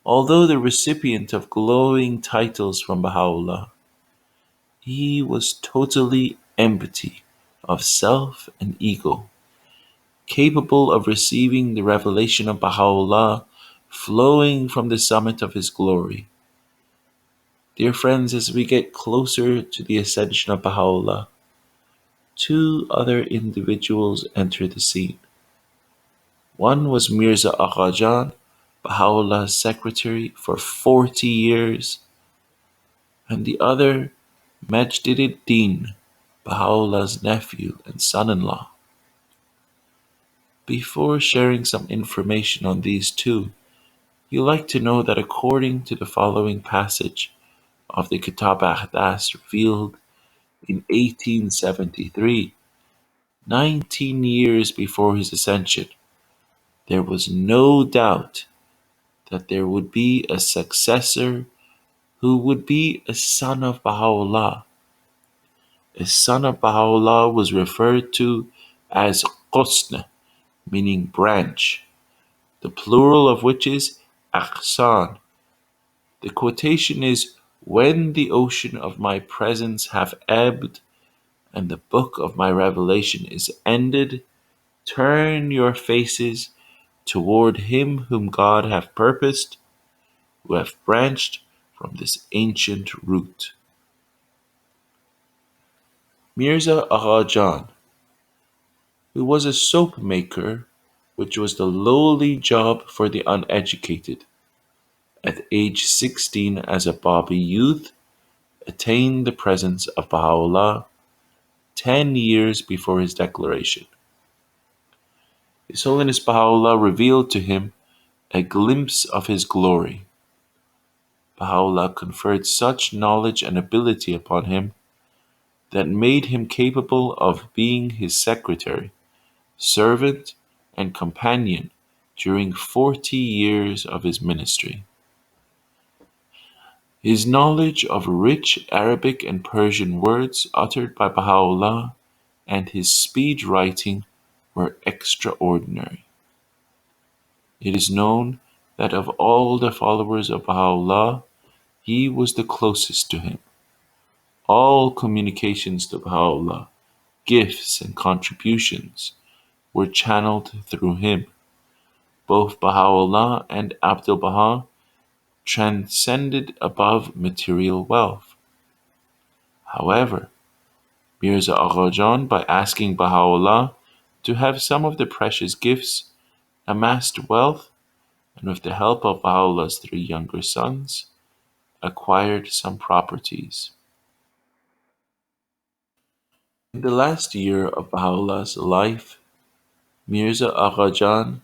although the recipient of glowing titles from Baha'u'llah. He was totally empty of self and ego, capable of receiving the revelation of Baha'u'llah flowing from the summit of his glory. Dear friends, as we get closer to the ascension of Baha'u'llah, Two other individuals entered the scene. One was Mirza Aghajan, Baha'u'llah's secretary for 40 years, and the other Majdiddin, Baha'u'llah's nephew and son-in-law. Before sharing some information on these two, you like to know that according to the following passage of the Kitab Ahdas revealed in 1873, 19 years before his ascension, there was no doubt that there would be a successor who would be a son of Baha'u'llah. A son of Baha'u'llah was referred to as Qusn, meaning branch, the plural of which is Aqsan. The quotation is, "When the ocean of my presence have ebbed and the book of my revelation is ended, turn your faces toward him whom God hath purposed, who have branched from this ancient root." Mirza Agha Jan, who was a soap maker, which was the lowly job for the uneducated, at age 16 as a Babi youth, attained the presence of Baha'u'llah 10 years before his declaration. His Holiness Baha'u'llah revealed to him a glimpse of his glory. Baha'u'llah conferred such knowledge and ability upon him that made him capable of being his secretary, servant, and companion during 40 years of his ministry. His knowledge of rich Arabic and Persian words uttered by Baha'u'llah and his speed writing were extraordinary. It is known that of all the followers of Baha'u'llah, he was the closest to him. All communications to Baha'u'llah, gifts and contributions, were channeled through him. Both Baha'u'llah and Abdul Baha transcended above material wealth. However, Mirza Agha Jan, by asking Baha'u'llah to have some of the precious gifts, amassed wealth, and with the help of Baha'u'llah's three younger sons, acquired some properties. In the last year of Baha'u'llah's life, Mirza Agha Jan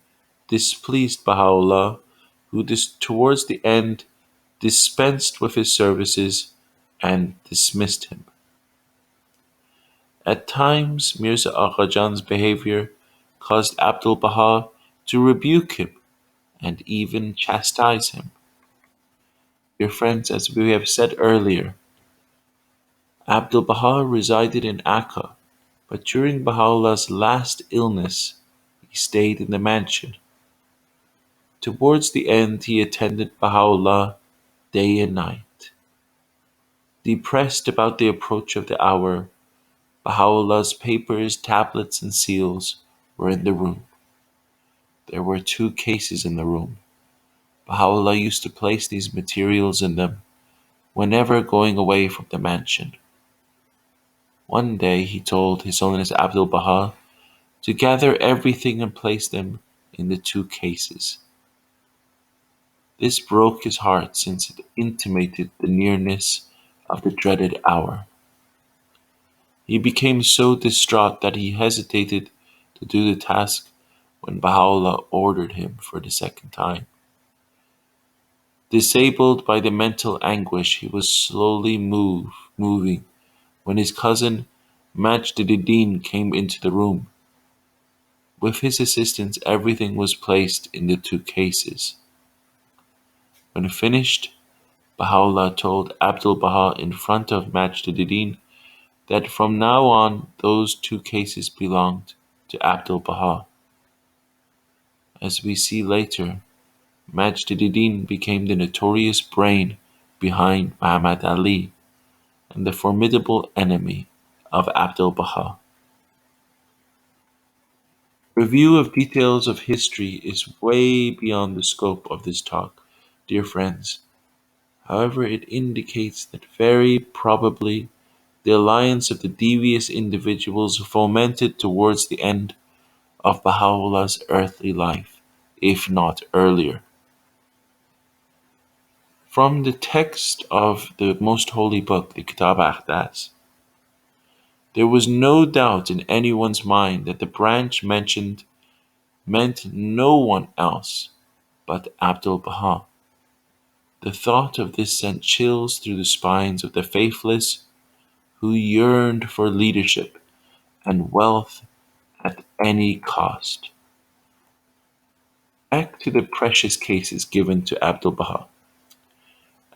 displeased Baha'u'llah, who towards the end dispensed with his services and dismissed him. At times, Mirza Agha Jan's behavior caused Abdul Baha to rebuke him and even chastise him. Dear friends, as we have said earlier, Abdul Baha resided in Akka, but during Baha'u'llah's last illness, he stayed in the mansion. Towards the end, he attended Baha'u'llah day and night. Depressed about the approach of the hour, Baha'u'llah's papers, tablets, and seals were in the room. There were two cases in the room. Baha'u'llah used to place these materials in them whenever going away from the mansion. One day he told His Holiness Abdul Baha to gather everything and place them in the two cases. This broke his heart since it intimated the nearness of the dreaded hour. He became so distraught that he hesitated to do the task when Baha'u'llah ordered him for the second time. Disabled by the mental anguish, he was slowly moving when his cousin Majdiddin came into the room. With his assistance, everything was placed in the two cases. When finished, Baha'u'llah told Abdul Baha in front of Majdiddin that from now on those two cases belonged to Abdul Baha. As we see later, Majdiddin became the notorious brain behind Muhammad Ali and the formidable enemy of Abdul Baha. Review of details of history is way beyond the scope of this talk, dear friends. However, it indicates that very probably the alliance of the devious individuals fomented towards the end of Baha'u'llah's earthly life, if not earlier. From the text of the Most Holy Book, the Kitab Aqdas, there was no doubt in anyone's mind that the branch mentioned meant no one else but Abdul Baha. The thought of this sent chills through the spines of the faithless who yearned for leadership and wealth at any cost. Back to the precious cases given to Abdul Baha.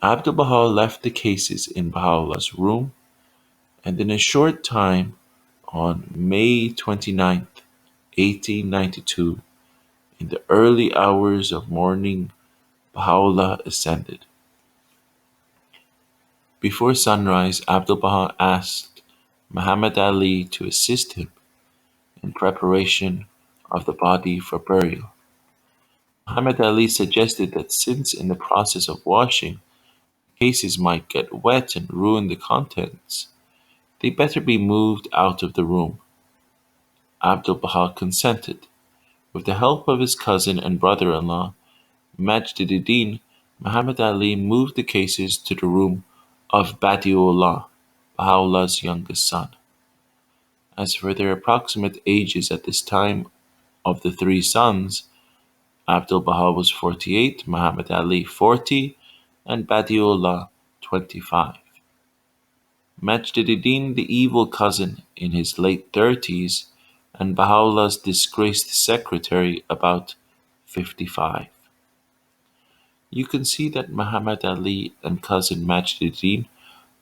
Abdul Baha left the cases in Baha'u'llah's room, and in a short time, on May 29th, 1892, in the early hours of morning, Baha'u'llah ascended. Before sunrise, Abdul Baha asked Muhammad Ali to assist him in preparation of the body for burial. Muhammad Ali suggested that since in the process of washing, cases might get wet and ruin the contents, they better be moved out of the room. Abdul Baha consented. With the help of his cousin and brother-in-law, Majduddin, Muhammad Ali moved the cases to the room of Badiullah, Baha'u'llah's youngest son. As for their approximate ages at this time of the three sons, Abdul Baha was 48, Muhammad Ali 40, and Badiullah 25. Majduddin, the evil cousin, in his late 30s, and Baha'u'llah's disgraced secretary, about 55. You can see that Muhammad Ali and cousin Majduddin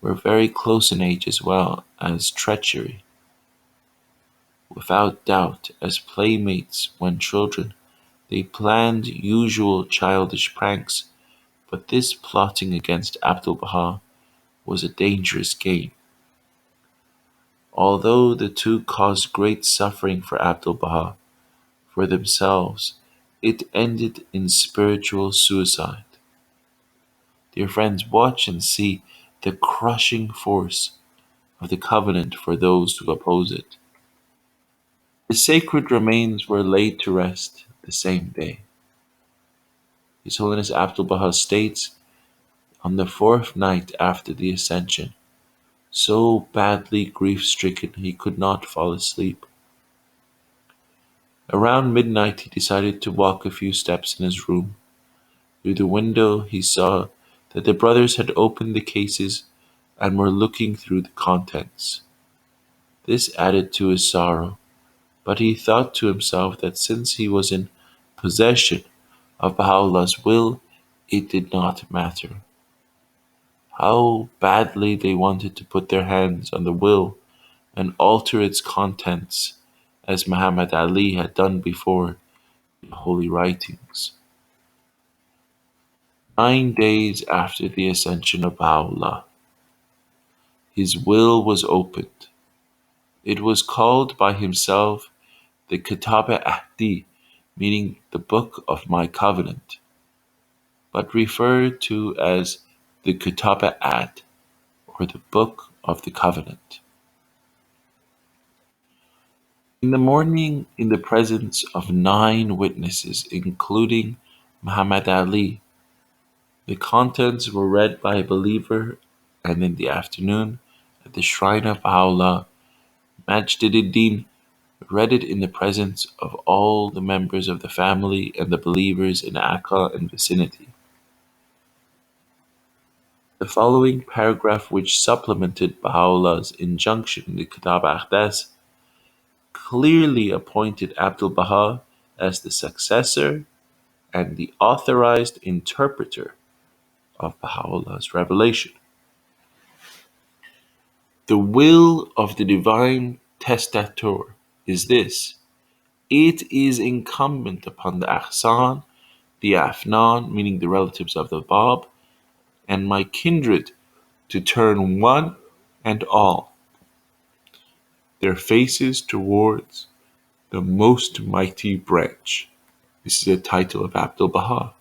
were very close in age as well as treachery. Without doubt, as playmates when children, they planned usual childish pranks, but this plotting against Abdul Baha was a dangerous game. Although the two caused great suffering for Abdul Baha, for themselves, it ended in spiritual suicide. Dear friends, watch and see the crushing force of the covenant for those who oppose it. The sacred remains were laid to rest the same day. His Holiness Abdul Baha states, on the fourth night after the ascension, so badly grief-stricken he could not fall asleep. Around midnight he decided to walk a few steps in his room. Through the window he saw that the brothers had opened the cases and were looking through the contents. This added to his sorrow, but he thought to himself that since he was in possession of Baha'u'llah's will, it did not matter. How badly they wanted to put their hands on the will and alter its contents, as Muhammad Ali had done before in the holy writings. 9 days after the ascension of Baha'u'llah, his will was opened. It was called by himself the Kitab Ahdi, meaning the Book of My Covenant, but referred to as the Kitab Ad, or the Book of the Covenant. In the morning, in the presence of 9 witnesses, including Muhammad Ali, the contents were read by a believer, and in the afternoon, at the shrine of Baha'u'llah, Majduddin read it in the presence of all the members of the family and the believers in Akka and vicinity. The following paragraph, which supplemented Baha'u'llah's injunction in the Kitab Aqdas, clearly appointed Abdul Baha as the successor and the authorized interpreter of Baha'u'llah's revelation. The will of the divine testator is this: it is incumbent upon the Ahsan, the Afnan, meaning the relatives of the Bab, and my kindred to turn one and all their faces towards the most mighty branch. This is the title of Abdul Baha.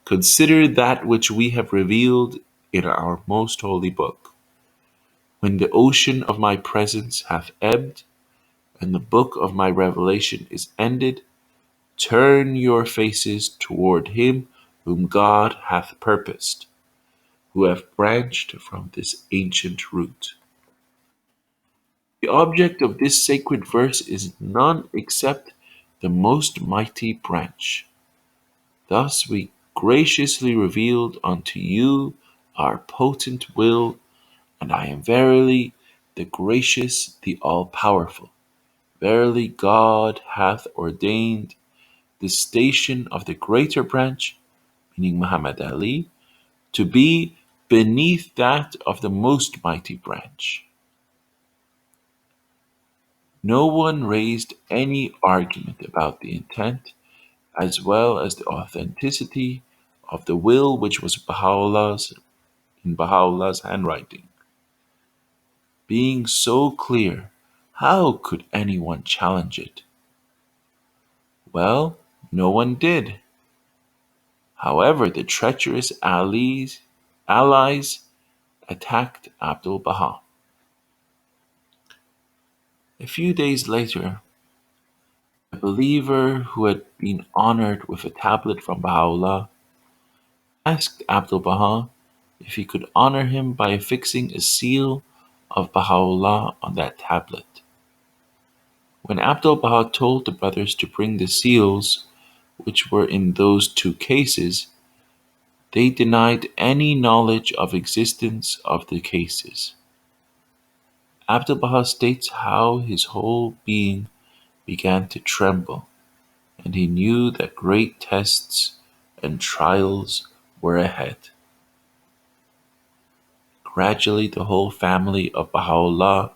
Consider that which we have revealed in our most holy book. When the ocean of my presence hath ebbed, and the book of my revelation is ended, turn your faces toward him whom God hath purposed, who have branched from this ancient root. The object of this sacred verse is none except the most mighty branch. Thus we graciously revealed unto you our potent will, and I am verily the gracious, the all powerful. Verily God hath ordained the station of the greater branch, meaning Muhammad Ali, to be beneath that of the most mighty branch. No one raised any argument about the intent as well as the authenticity of the will which was Baha'u'llah's in Baha'u'llah's handwriting. Being so clear, how could anyone challenge it? Well, no one did. However, the treacherous allies attacked Abdul Baha. A few days later, a believer who had been honored with a tablet from Baha'u'llah asked Abdul Baha if he could honor him by affixing a seal of Baha'u'llah on that tablet. When Abdul Baha told the brothers to bring the seals, which were in those two cases, they denied any knowledge of existence of the cases. Abdul Baha states how his whole being began to tremble, and he knew that great tests and trials were ahead. Gradually, the whole family of Baha'u'llah,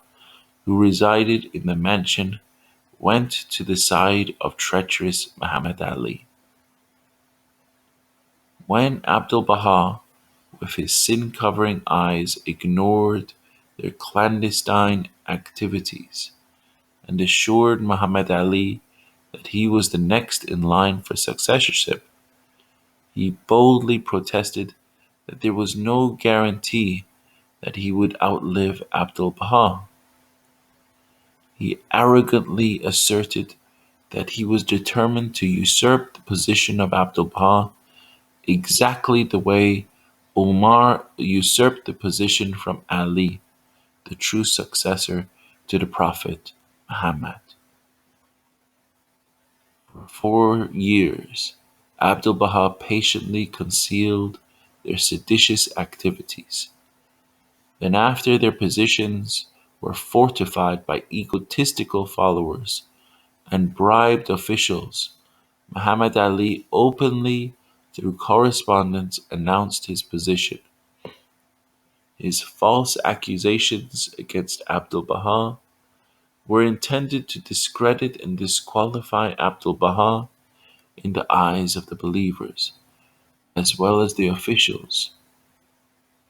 who resided in the mansion, went to the side of treacherous Muhammad Ali. When Abdul Baha, with his sin-covering eyes, ignored their clandestine activities and assured Muhammad Ali that he was the next in line for successorship, he boldly protested that there was no guarantee that he would outlive Abdul Baha. He arrogantly asserted that he was determined to usurp the position of Abdul Baha exactly the way Umar usurped the position from Ali, the true successor to the Prophet Muhammad. For 4 years, Abdul Baha patiently concealed their seditious activities. Then, after their positions were fortified by egotistical followers and bribed officials, Muhammad Ali openly, through correspondence, announced his position. His false accusations against Abdul Baha were intended to discredit and disqualify Abdul Baha in the eyes of the believers, as well as the officials.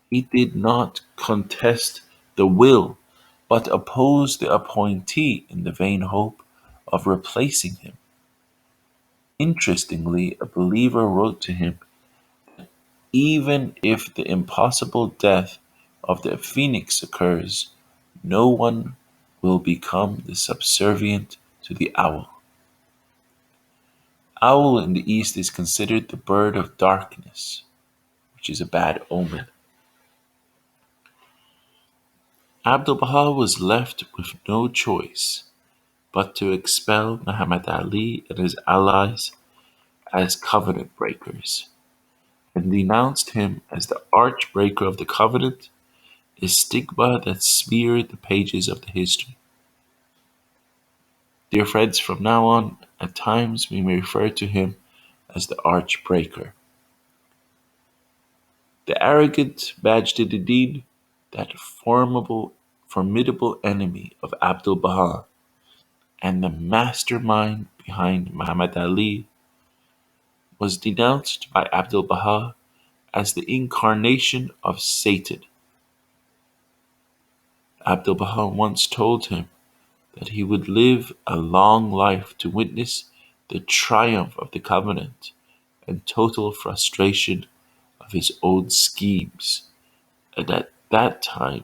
He did not contest the will, but opposed the appointee in the vain hope of replacing him. Interestingly, a believer wrote to him, even if the impossible death of the phoenix occurs, no one will become the subservient to the owl. Owl in the East is considered the bird of darkness, which is a bad omen. Abdul Baha was left with no choice but to expel Muhammad Ali and his allies as covenant breakers, and denounced him as the arch-breaker of the covenant, a stigma that smeared the pages of the history. Dear friends, from now on, at times we may refer to him as the arch-breaker. The arrogant Majd-Din, that formidable enemy of Abdul Baha, and the mastermind behind Muhammad Ali, was denounced by Abdul Baha as the incarnation of Satan. Abdul Baha once told him that he would live a long life to witness the triumph of the covenant and total frustration of his own schemes, and at that time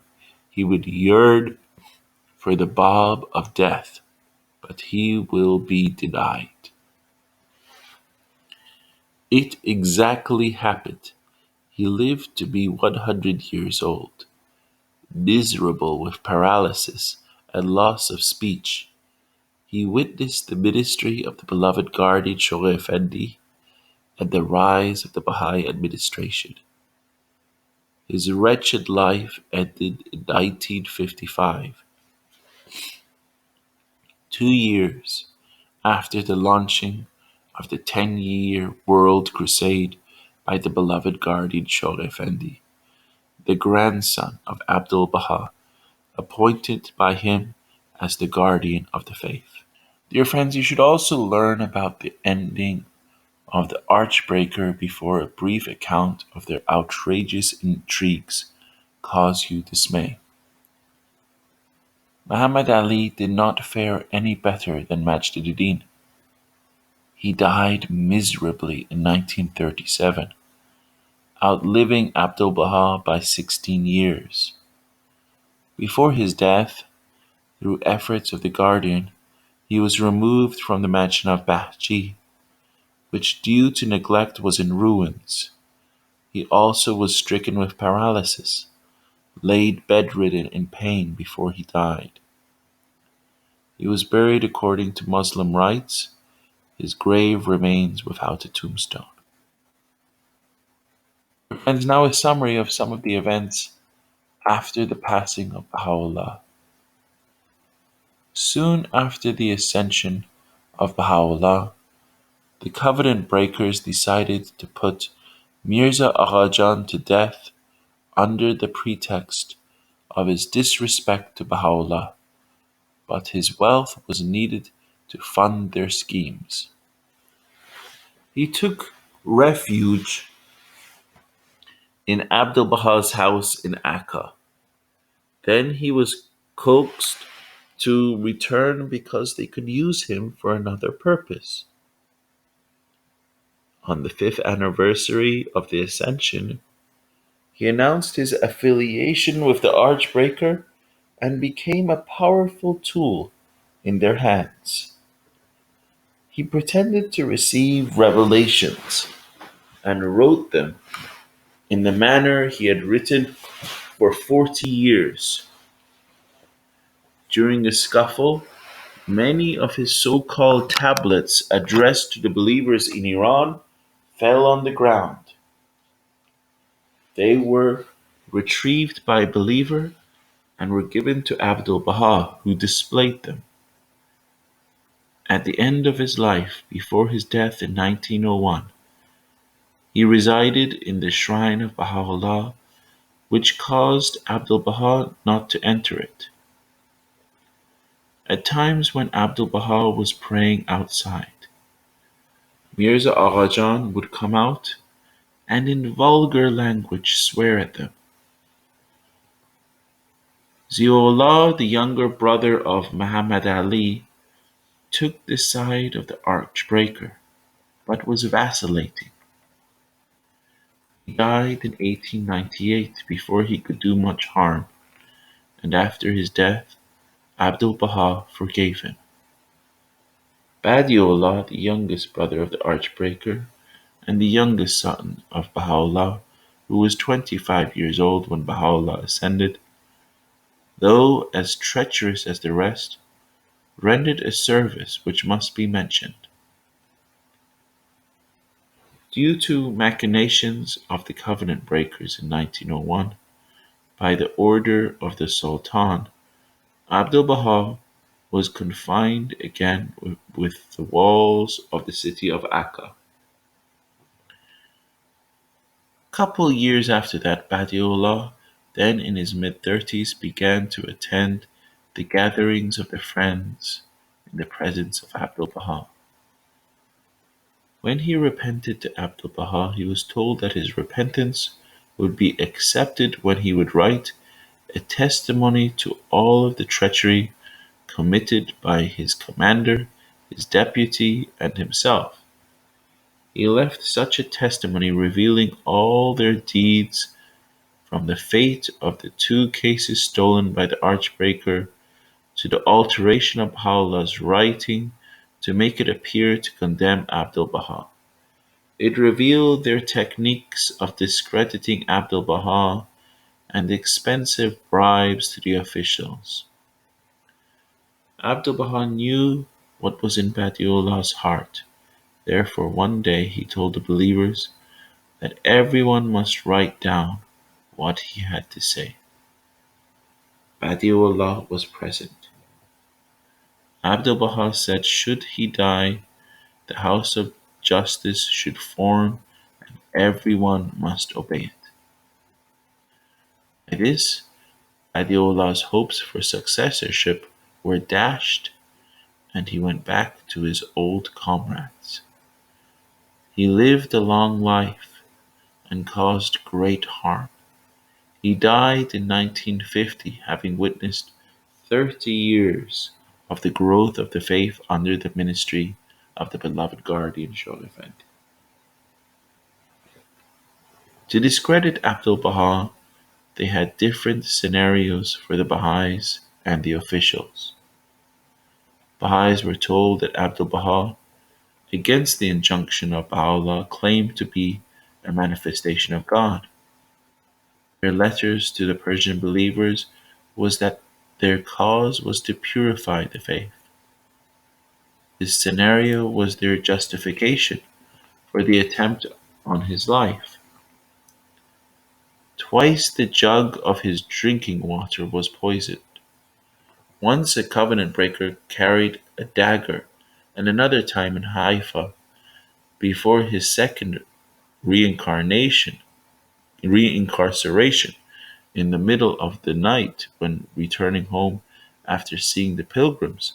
He would yearn for the bob of death, but he will be denied. It exactly happened. He lived to be 100 years old, miserable with paralysis and loss of speech. He witnessed the ministry of the beloved guardian Shoghi Effendi and the rise of the Baha'i administration. His wretched life ended in 1955, 2 years after the launching of the 10-year World Crusade by the beloved guardian Shoghi Effendi, the grandson of Abdul Baha, appointed by him as the guardian of the faith. Dear friends, you should also learn about the ending of the Archbreaker before a brief account of their outrageous intrigues cause you dismay. Muhammad Ali did not fare any better than Majduddin. He died miserably in 1937, outliving Abdul Baha by 16 years. Before his death, through efforts of the Guardian, he was removed from the mansion of Bahji, which due to neglect was in ruins. He also was stricken with paralysis, laid bedridden in pain before he died. He was buried according to Muslim rites. His grave remains without a tombstone. And now a summary of some of the events after the passing of Baha'u'llah. Soon after the ascension of Baha'u'llah, the covenant breakers decided to put Mirza Aghajan to death under the pretext of his disrespect to Baha'u'llah, but his wealth was needed to fund their schemes. He took refuge in Abdul Baha's house in Akka. Then he was coaxed to return because they could use him for another purpose. On the fifth anniversary of the ascension, he announced his affiliation with the Archbreaker and became a powerful tool in their hands. He pretended to receive revelations and wrote them in the manner he had written for 40 years. During a scuffle, many of his so-called tablets addressed to the believers in Iran fell on the ground. They were retrieved by a believer and were given to Abdul Baha, who displayed them. At the end of his life, before his death in 1901, he resided in the shrine of Baha'u'llah, which caused Abdul Baha not to enter it. At times when Abdul Baha was praying outside, Mirza Aghajan would come out and in vulgar language swear at them. Ziaullah, the younger brother of Muhammad Ali, took the side of the Archbreaker, but was vacillating. He died in 1898 before he could do much harm, and after his death, Abdul Baha forgave him. Badiullah, the youngest brother of the Archbreaker, and the youngest son of Baha'u'llah, who was 25 years old when Baha'u'llah ascended, though as treacherous as the rest, rendered a service which must be mentioned. Due to machinations of the covenant breakers in 1901, by the order of the Sultan, Abdul Baha was confined again with the walls of the city of Akka. Couple years after that, Badiullah, then in his mid-30s, began to attend the gatherings of the Friends in the presence of Abdul Baha. When he repented to Abdul Baha, he was told that his repentance would be accepted when he would write a testimony to all of the treachery committed by his commander, his deputy, and himself. He left such a testimony revealing all their deeds from the fate of the two cases stolen by the Archbreaker to the alteration of Baha'u'llah's writing to make it appear to condemn Abdul Baha. It revealed their techniques of discrediting Abdul Baha and expensive bribes to the officials. Abdul Baha knew what was in Badiullah's heart. Therefore, one day he told the believers that everyone must write down what he had to say. Badiullah was present. Abdul Baha said, should he die, the house of justice should form, and everyone must obey it. By this, Badiullah's hopes for successorship were dashed, and he went back to his old comrades. He lived a long life and caused great harm. He died in 1950, having witnessed 30 years of the growth of the faith under the ministry of the beloved guardian Shaykh Effendi. To discredit Abdul Baha, they had different scenarios for the Baha'is and the officials. Baha'is were told that Abdul Baha, against the injunction of Baha'u'llah, claimed to be a manifestation of God. Their letters to the Persian believers was that their cause was to purify the faith. This scenario was their justification for the attempt on his life. Twice the jug of his drinking water was poisoned. Once a covenant breaker carried a dagger, and another time in Haifa, before his second reincarceration, in the middle of the night when returning home after seeing the pilgrims,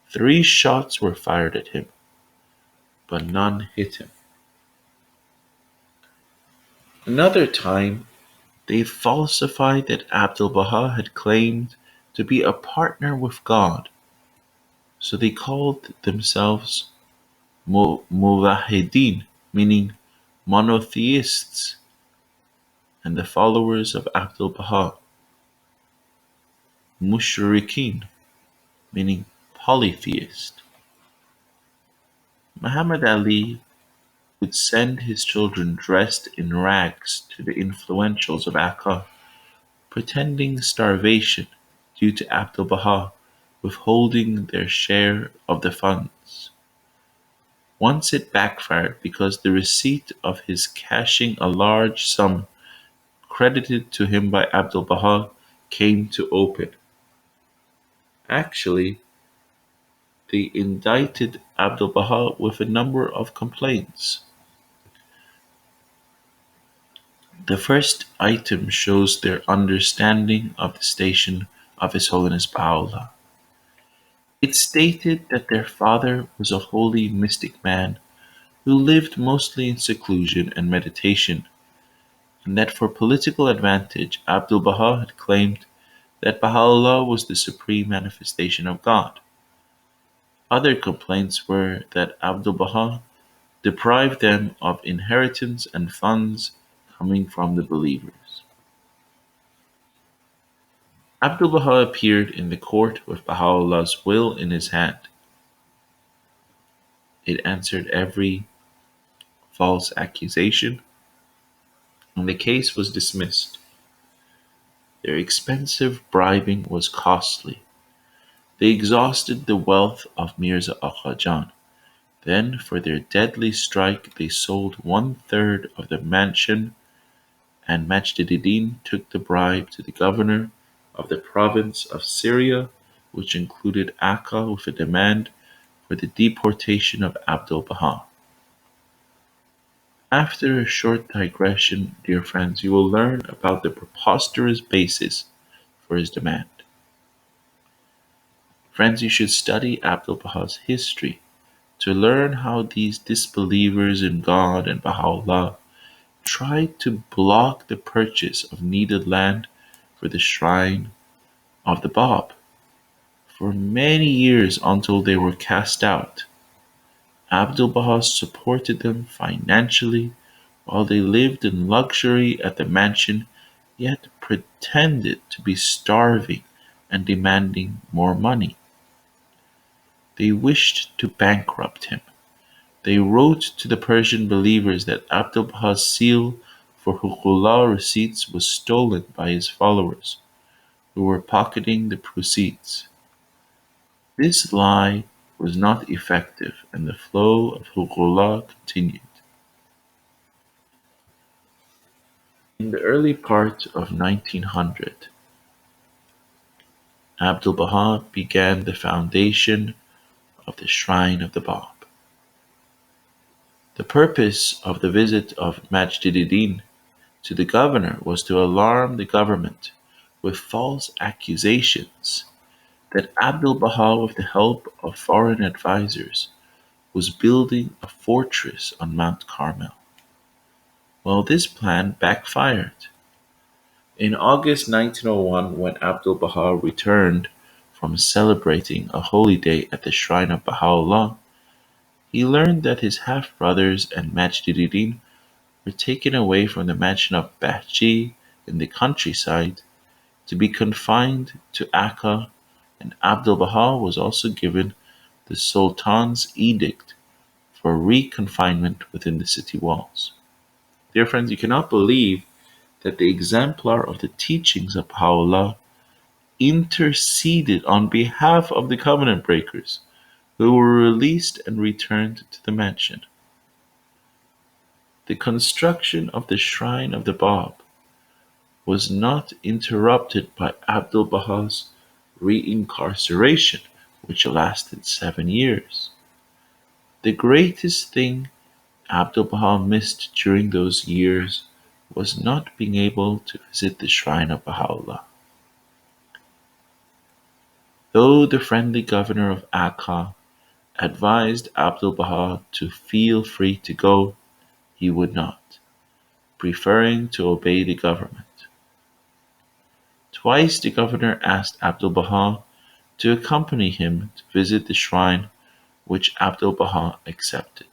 3 shots were fired at him, but none hit him. Another time, they falsified that Abdul Baha had claimed to be a partner with God, so they called themselves Muwahideen, meaning monotheists, and the followers of Abdul Baha, Mushrikeen, meaning polytheist. Muhammad Ali would send his children dressed in rags to the influentials of Akka, pretending starvation due to Abdul Baha withholding their share of the funds. Once it backfired because the receipt of his cashing a large sum credited to him by Abdul Baha came to open. Actually, they indicted Abdul Baha with a number of complaints. The first item shows their understanding of the station of His Holiness Baha'u'llah. It stated that their father was a holy mystic man who lived mostly in seclusion and meditation, and that for political advantage Abdul Baha had claimed that Baha'u'llah was the supreme manifestation of God. Other complaints were that Abdul Baha deprived them of inheritance and funds coming from the believers. Abdul Baha appeared in the court with Baha'u'llah's will in his hand. It answered every false accusation, and the case was dismissed. Their expensive bribing was costly. They exhausted the wealth of Mirza Akhajan. Then, for their deadly strike, they sold 1/3 of the mansion, and Majduddin took the bribe to the governor of the province of Syria, which included Akka, with a demand for the deportation of Abdul Baha. After a short digression, dear friends, you will learn about the preposterous basis for his demand. Friends, you should study Abdul Baha's history to learn how these disbelievers in God and Baha'u'llah tried to block the purchase of needed land for the shrine of the Bab for many years until they were cast out. Abdul Baha supported them financially while they lived in luxury at the mansion yet pretended to be starving and demanding more money. They wished to bankrupt him. They wrote to the Persian believers that Abdul Baha's seal for Hukullah receipts was stolen by his followers, who were pocketing the proceeds. This lie was not effective, and the flow of Hukullah continued. In the early part of 1900, Abdul Baha began the foundation of the Shrine of the Bab. The purpose of the visit of Majduddin to the governor was to alarm the government with false accusations that Abdul Baha, with the help of foreign advisors, was building a fortress on Mount Carmel. Well, this plan backfired. In August 1901, when Abdul Baha returned from celebrating a holy day at the shrine of Baha'u'llah, he learned that his half brothers and Majduddin were taken away from the mansion of Bahji in the countryside to be confined to Akka, and Abdul Baha was also given the Sultan's edict for re-confinement within the city walls. Dear friends, you cannot believe that the exemplar of the teachings of Baha'u'llah interceded on behalf of the covenant breakers who were released and returned to the mansion. The construction of the shrine of the Bab was not interrupted by Abdul Baha's reincarceration, which lasted 7 years. The greatest thing Abdul Baha missed during those years was not being able to visit the shrine of Baha'u'llah. Though the friendly governor of Akka advised Abdul Baha to feel free to go, he would not, preferring to obey the government. Twice the governor asked Abdul Baha to accompany him to visit the shrine, which Abdul Baha accepted.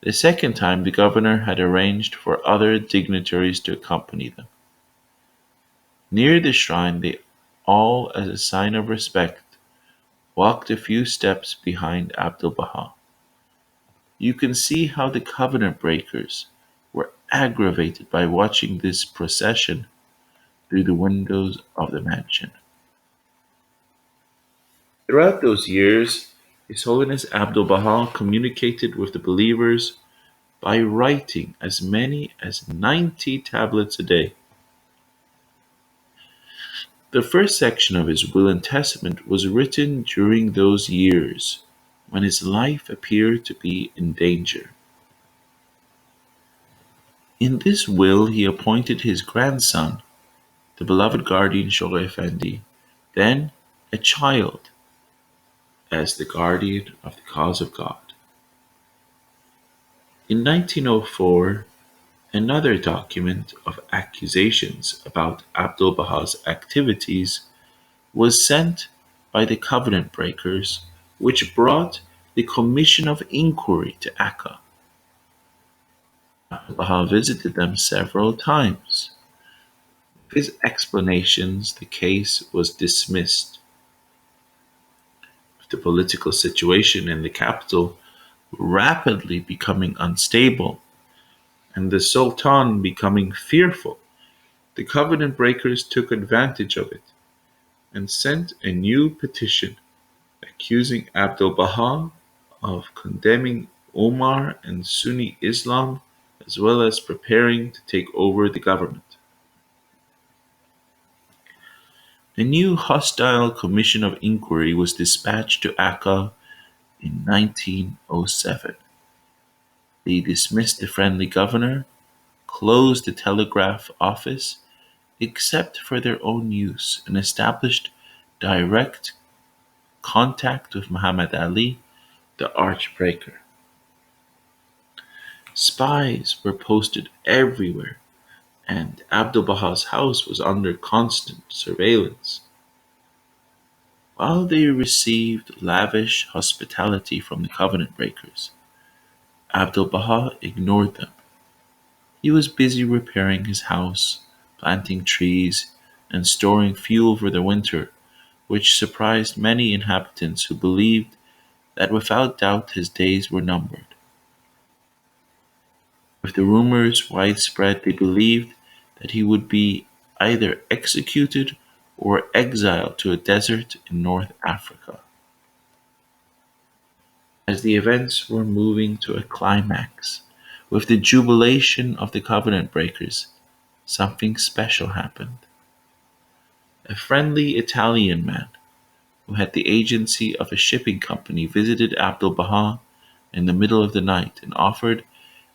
The second time, the governor had arranged for other dignitaries to accompany them. Near the shrine, they all, as a sign of respect, walked a few steps behind Abdul Baha. You can see how the covenant breakers were aggravated by watching this procession through the windows of the mansion. Throughout those years, His Holiness Abdul Baha communicated with the believers by writing as many as 90 tablets a day. The first section of his will and testament was written during those years when his life appeared to be in danger. In this will, he appointed his grandson, the beloved guardian Shoghi Effendi, then a child, as the guardian of the cause of God. In 1904, another document of accusations about Abdul Baha's activities was sent by the covenant breakers, which brought the Commission of Inquiry to Akka. Abdul Baha visited them several times. With his explanations, the case was dismissed. With the political situation in the capital rapidly becoming unstable and the Sultan becoming fearful, the covenant breakers took advantage of it and sent a new petition accusing Abdul Baha of condemning Omar and Sunni Islam, as well as preparing to take over the government. A new hostile commission of inquiry was dispatched to Akka in 1907. They dismissed the friendly governor, closed the telegraph office except for their own use, and established direct contact with Muhammad Ali, the archbreaker. Spies were posted everywhere, and Abdul Baha's house was under constant surveillance. While they received lavish hospitality from the covenant breakers, Abdul Baha ignored them. He was busy repairing his house, planting trees, and storing fuel for the winter, which surprised many inhabitants who believed that without doubt his days were numbered. With the rumors widespread, they believed that he would be either executed or exiled to a desert in North Africa. As the events were moving to a climax, with the jubilation of the covenant breakers, something special happened. A friendly Italian man who had the agency of a shipping company visited Abdul Baha in the middle of the night and offered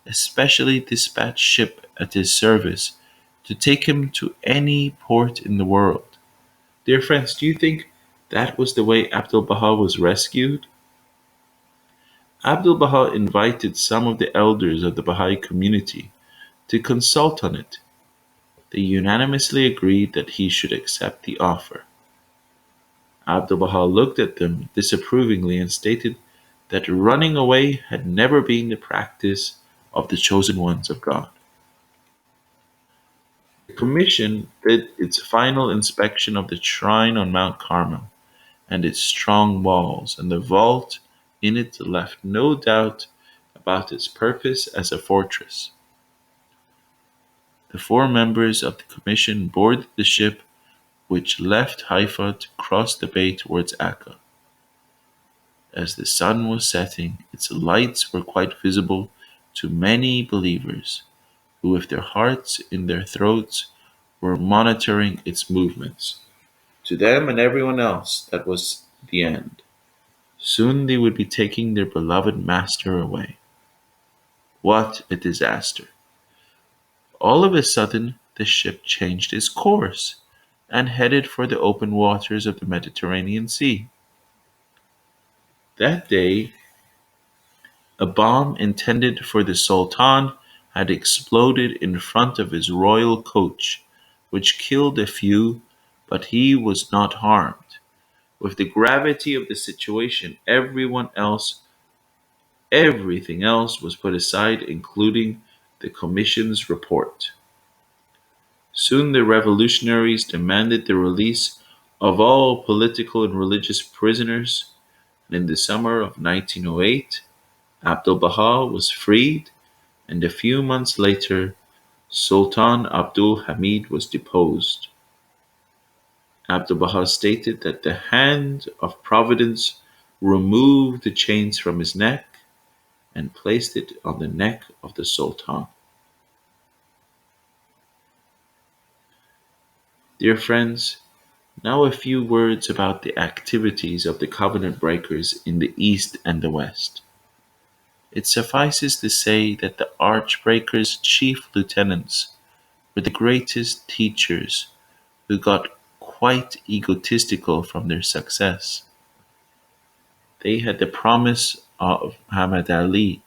a specially dispatched ship at his service to take him to any port in the world. Dear friends, do you think that was the way Abdul Baha was rescued? Abdul Baha invited some of the elders of the Baha'i community to consult on it. They unanimously agreed that he should accept the offer. Abdul Baha looked at them disapprovingly and stated that running away had never been the practice of the chosen ones of God. The commission did its final inspection of the shrine on Mount Carmel and its strong walls, and the vault in it left no doubt about its purpose as a fortress. The four members of the commission boarded the ship which left Haifa to cross the bay towards Akka. As the sun was setting, its lights were quite visible to many believers, who, with their hearts in their throats, were monitoring its movements. To them and everyone else, that was the end. Soon they would be taking their beloved master away. What a disaster! All of a sudden, the ship changed its course and headed for the open waters of the Mediterranean Sea. That day, a bomb intended for the Sultan had exploded in front of his royal coach, which killed a few, but he was not harmed. With the gravity of the situation, everything else was put aside, including the commission's report. Soon the revolutionaries demanded the release of all political and religious prisoners, and in the summer of 1908, Abdul Baha was freed, and a few months later, Sultan Abdul Hamid was deposed. Abdul Baha stated that the hand of Providence removed the chains from his neck and placed it on the neck of the Sultan. Dear friends, now a few words about the activities of the covenant breakers in the East and the West. It suffices to say that the archbreakers' chief lieutenants were the greatest teachers who got quite egotistical from their success. They had the promise of Muhammad Ali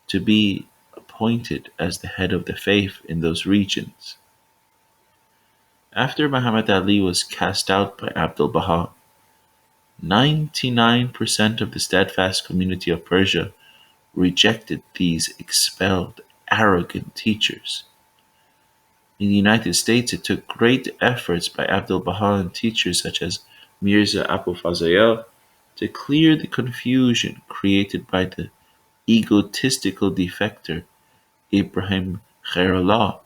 to be appointed as the head of the faith in those regions. After Muhammad Ali was cast out by Abdul Baha, 99% of the steadfast community of Persia rejected these expelled, arrogant teachers. In the United States, it took great efforts by Abdul Baha and teachers such as Mirza Abu Fazayel to clear the confusion created by the egotistical defector Ibrahim Khairullah,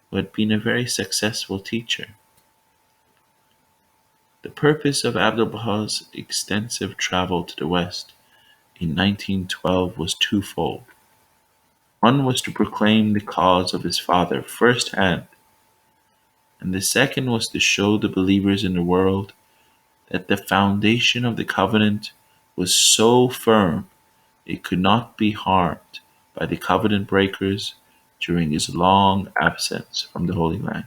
who had been a very successful teacher. The purpose of Abdul Baha's extensive travel to the West in 1912 was twofold. One was to proclaim the cause of his father firsthand, and the second was to show the believers in the world that the foundation of the covenant was so firm it could not be harmed by the covenant breakers during his long absence from the Holy Land.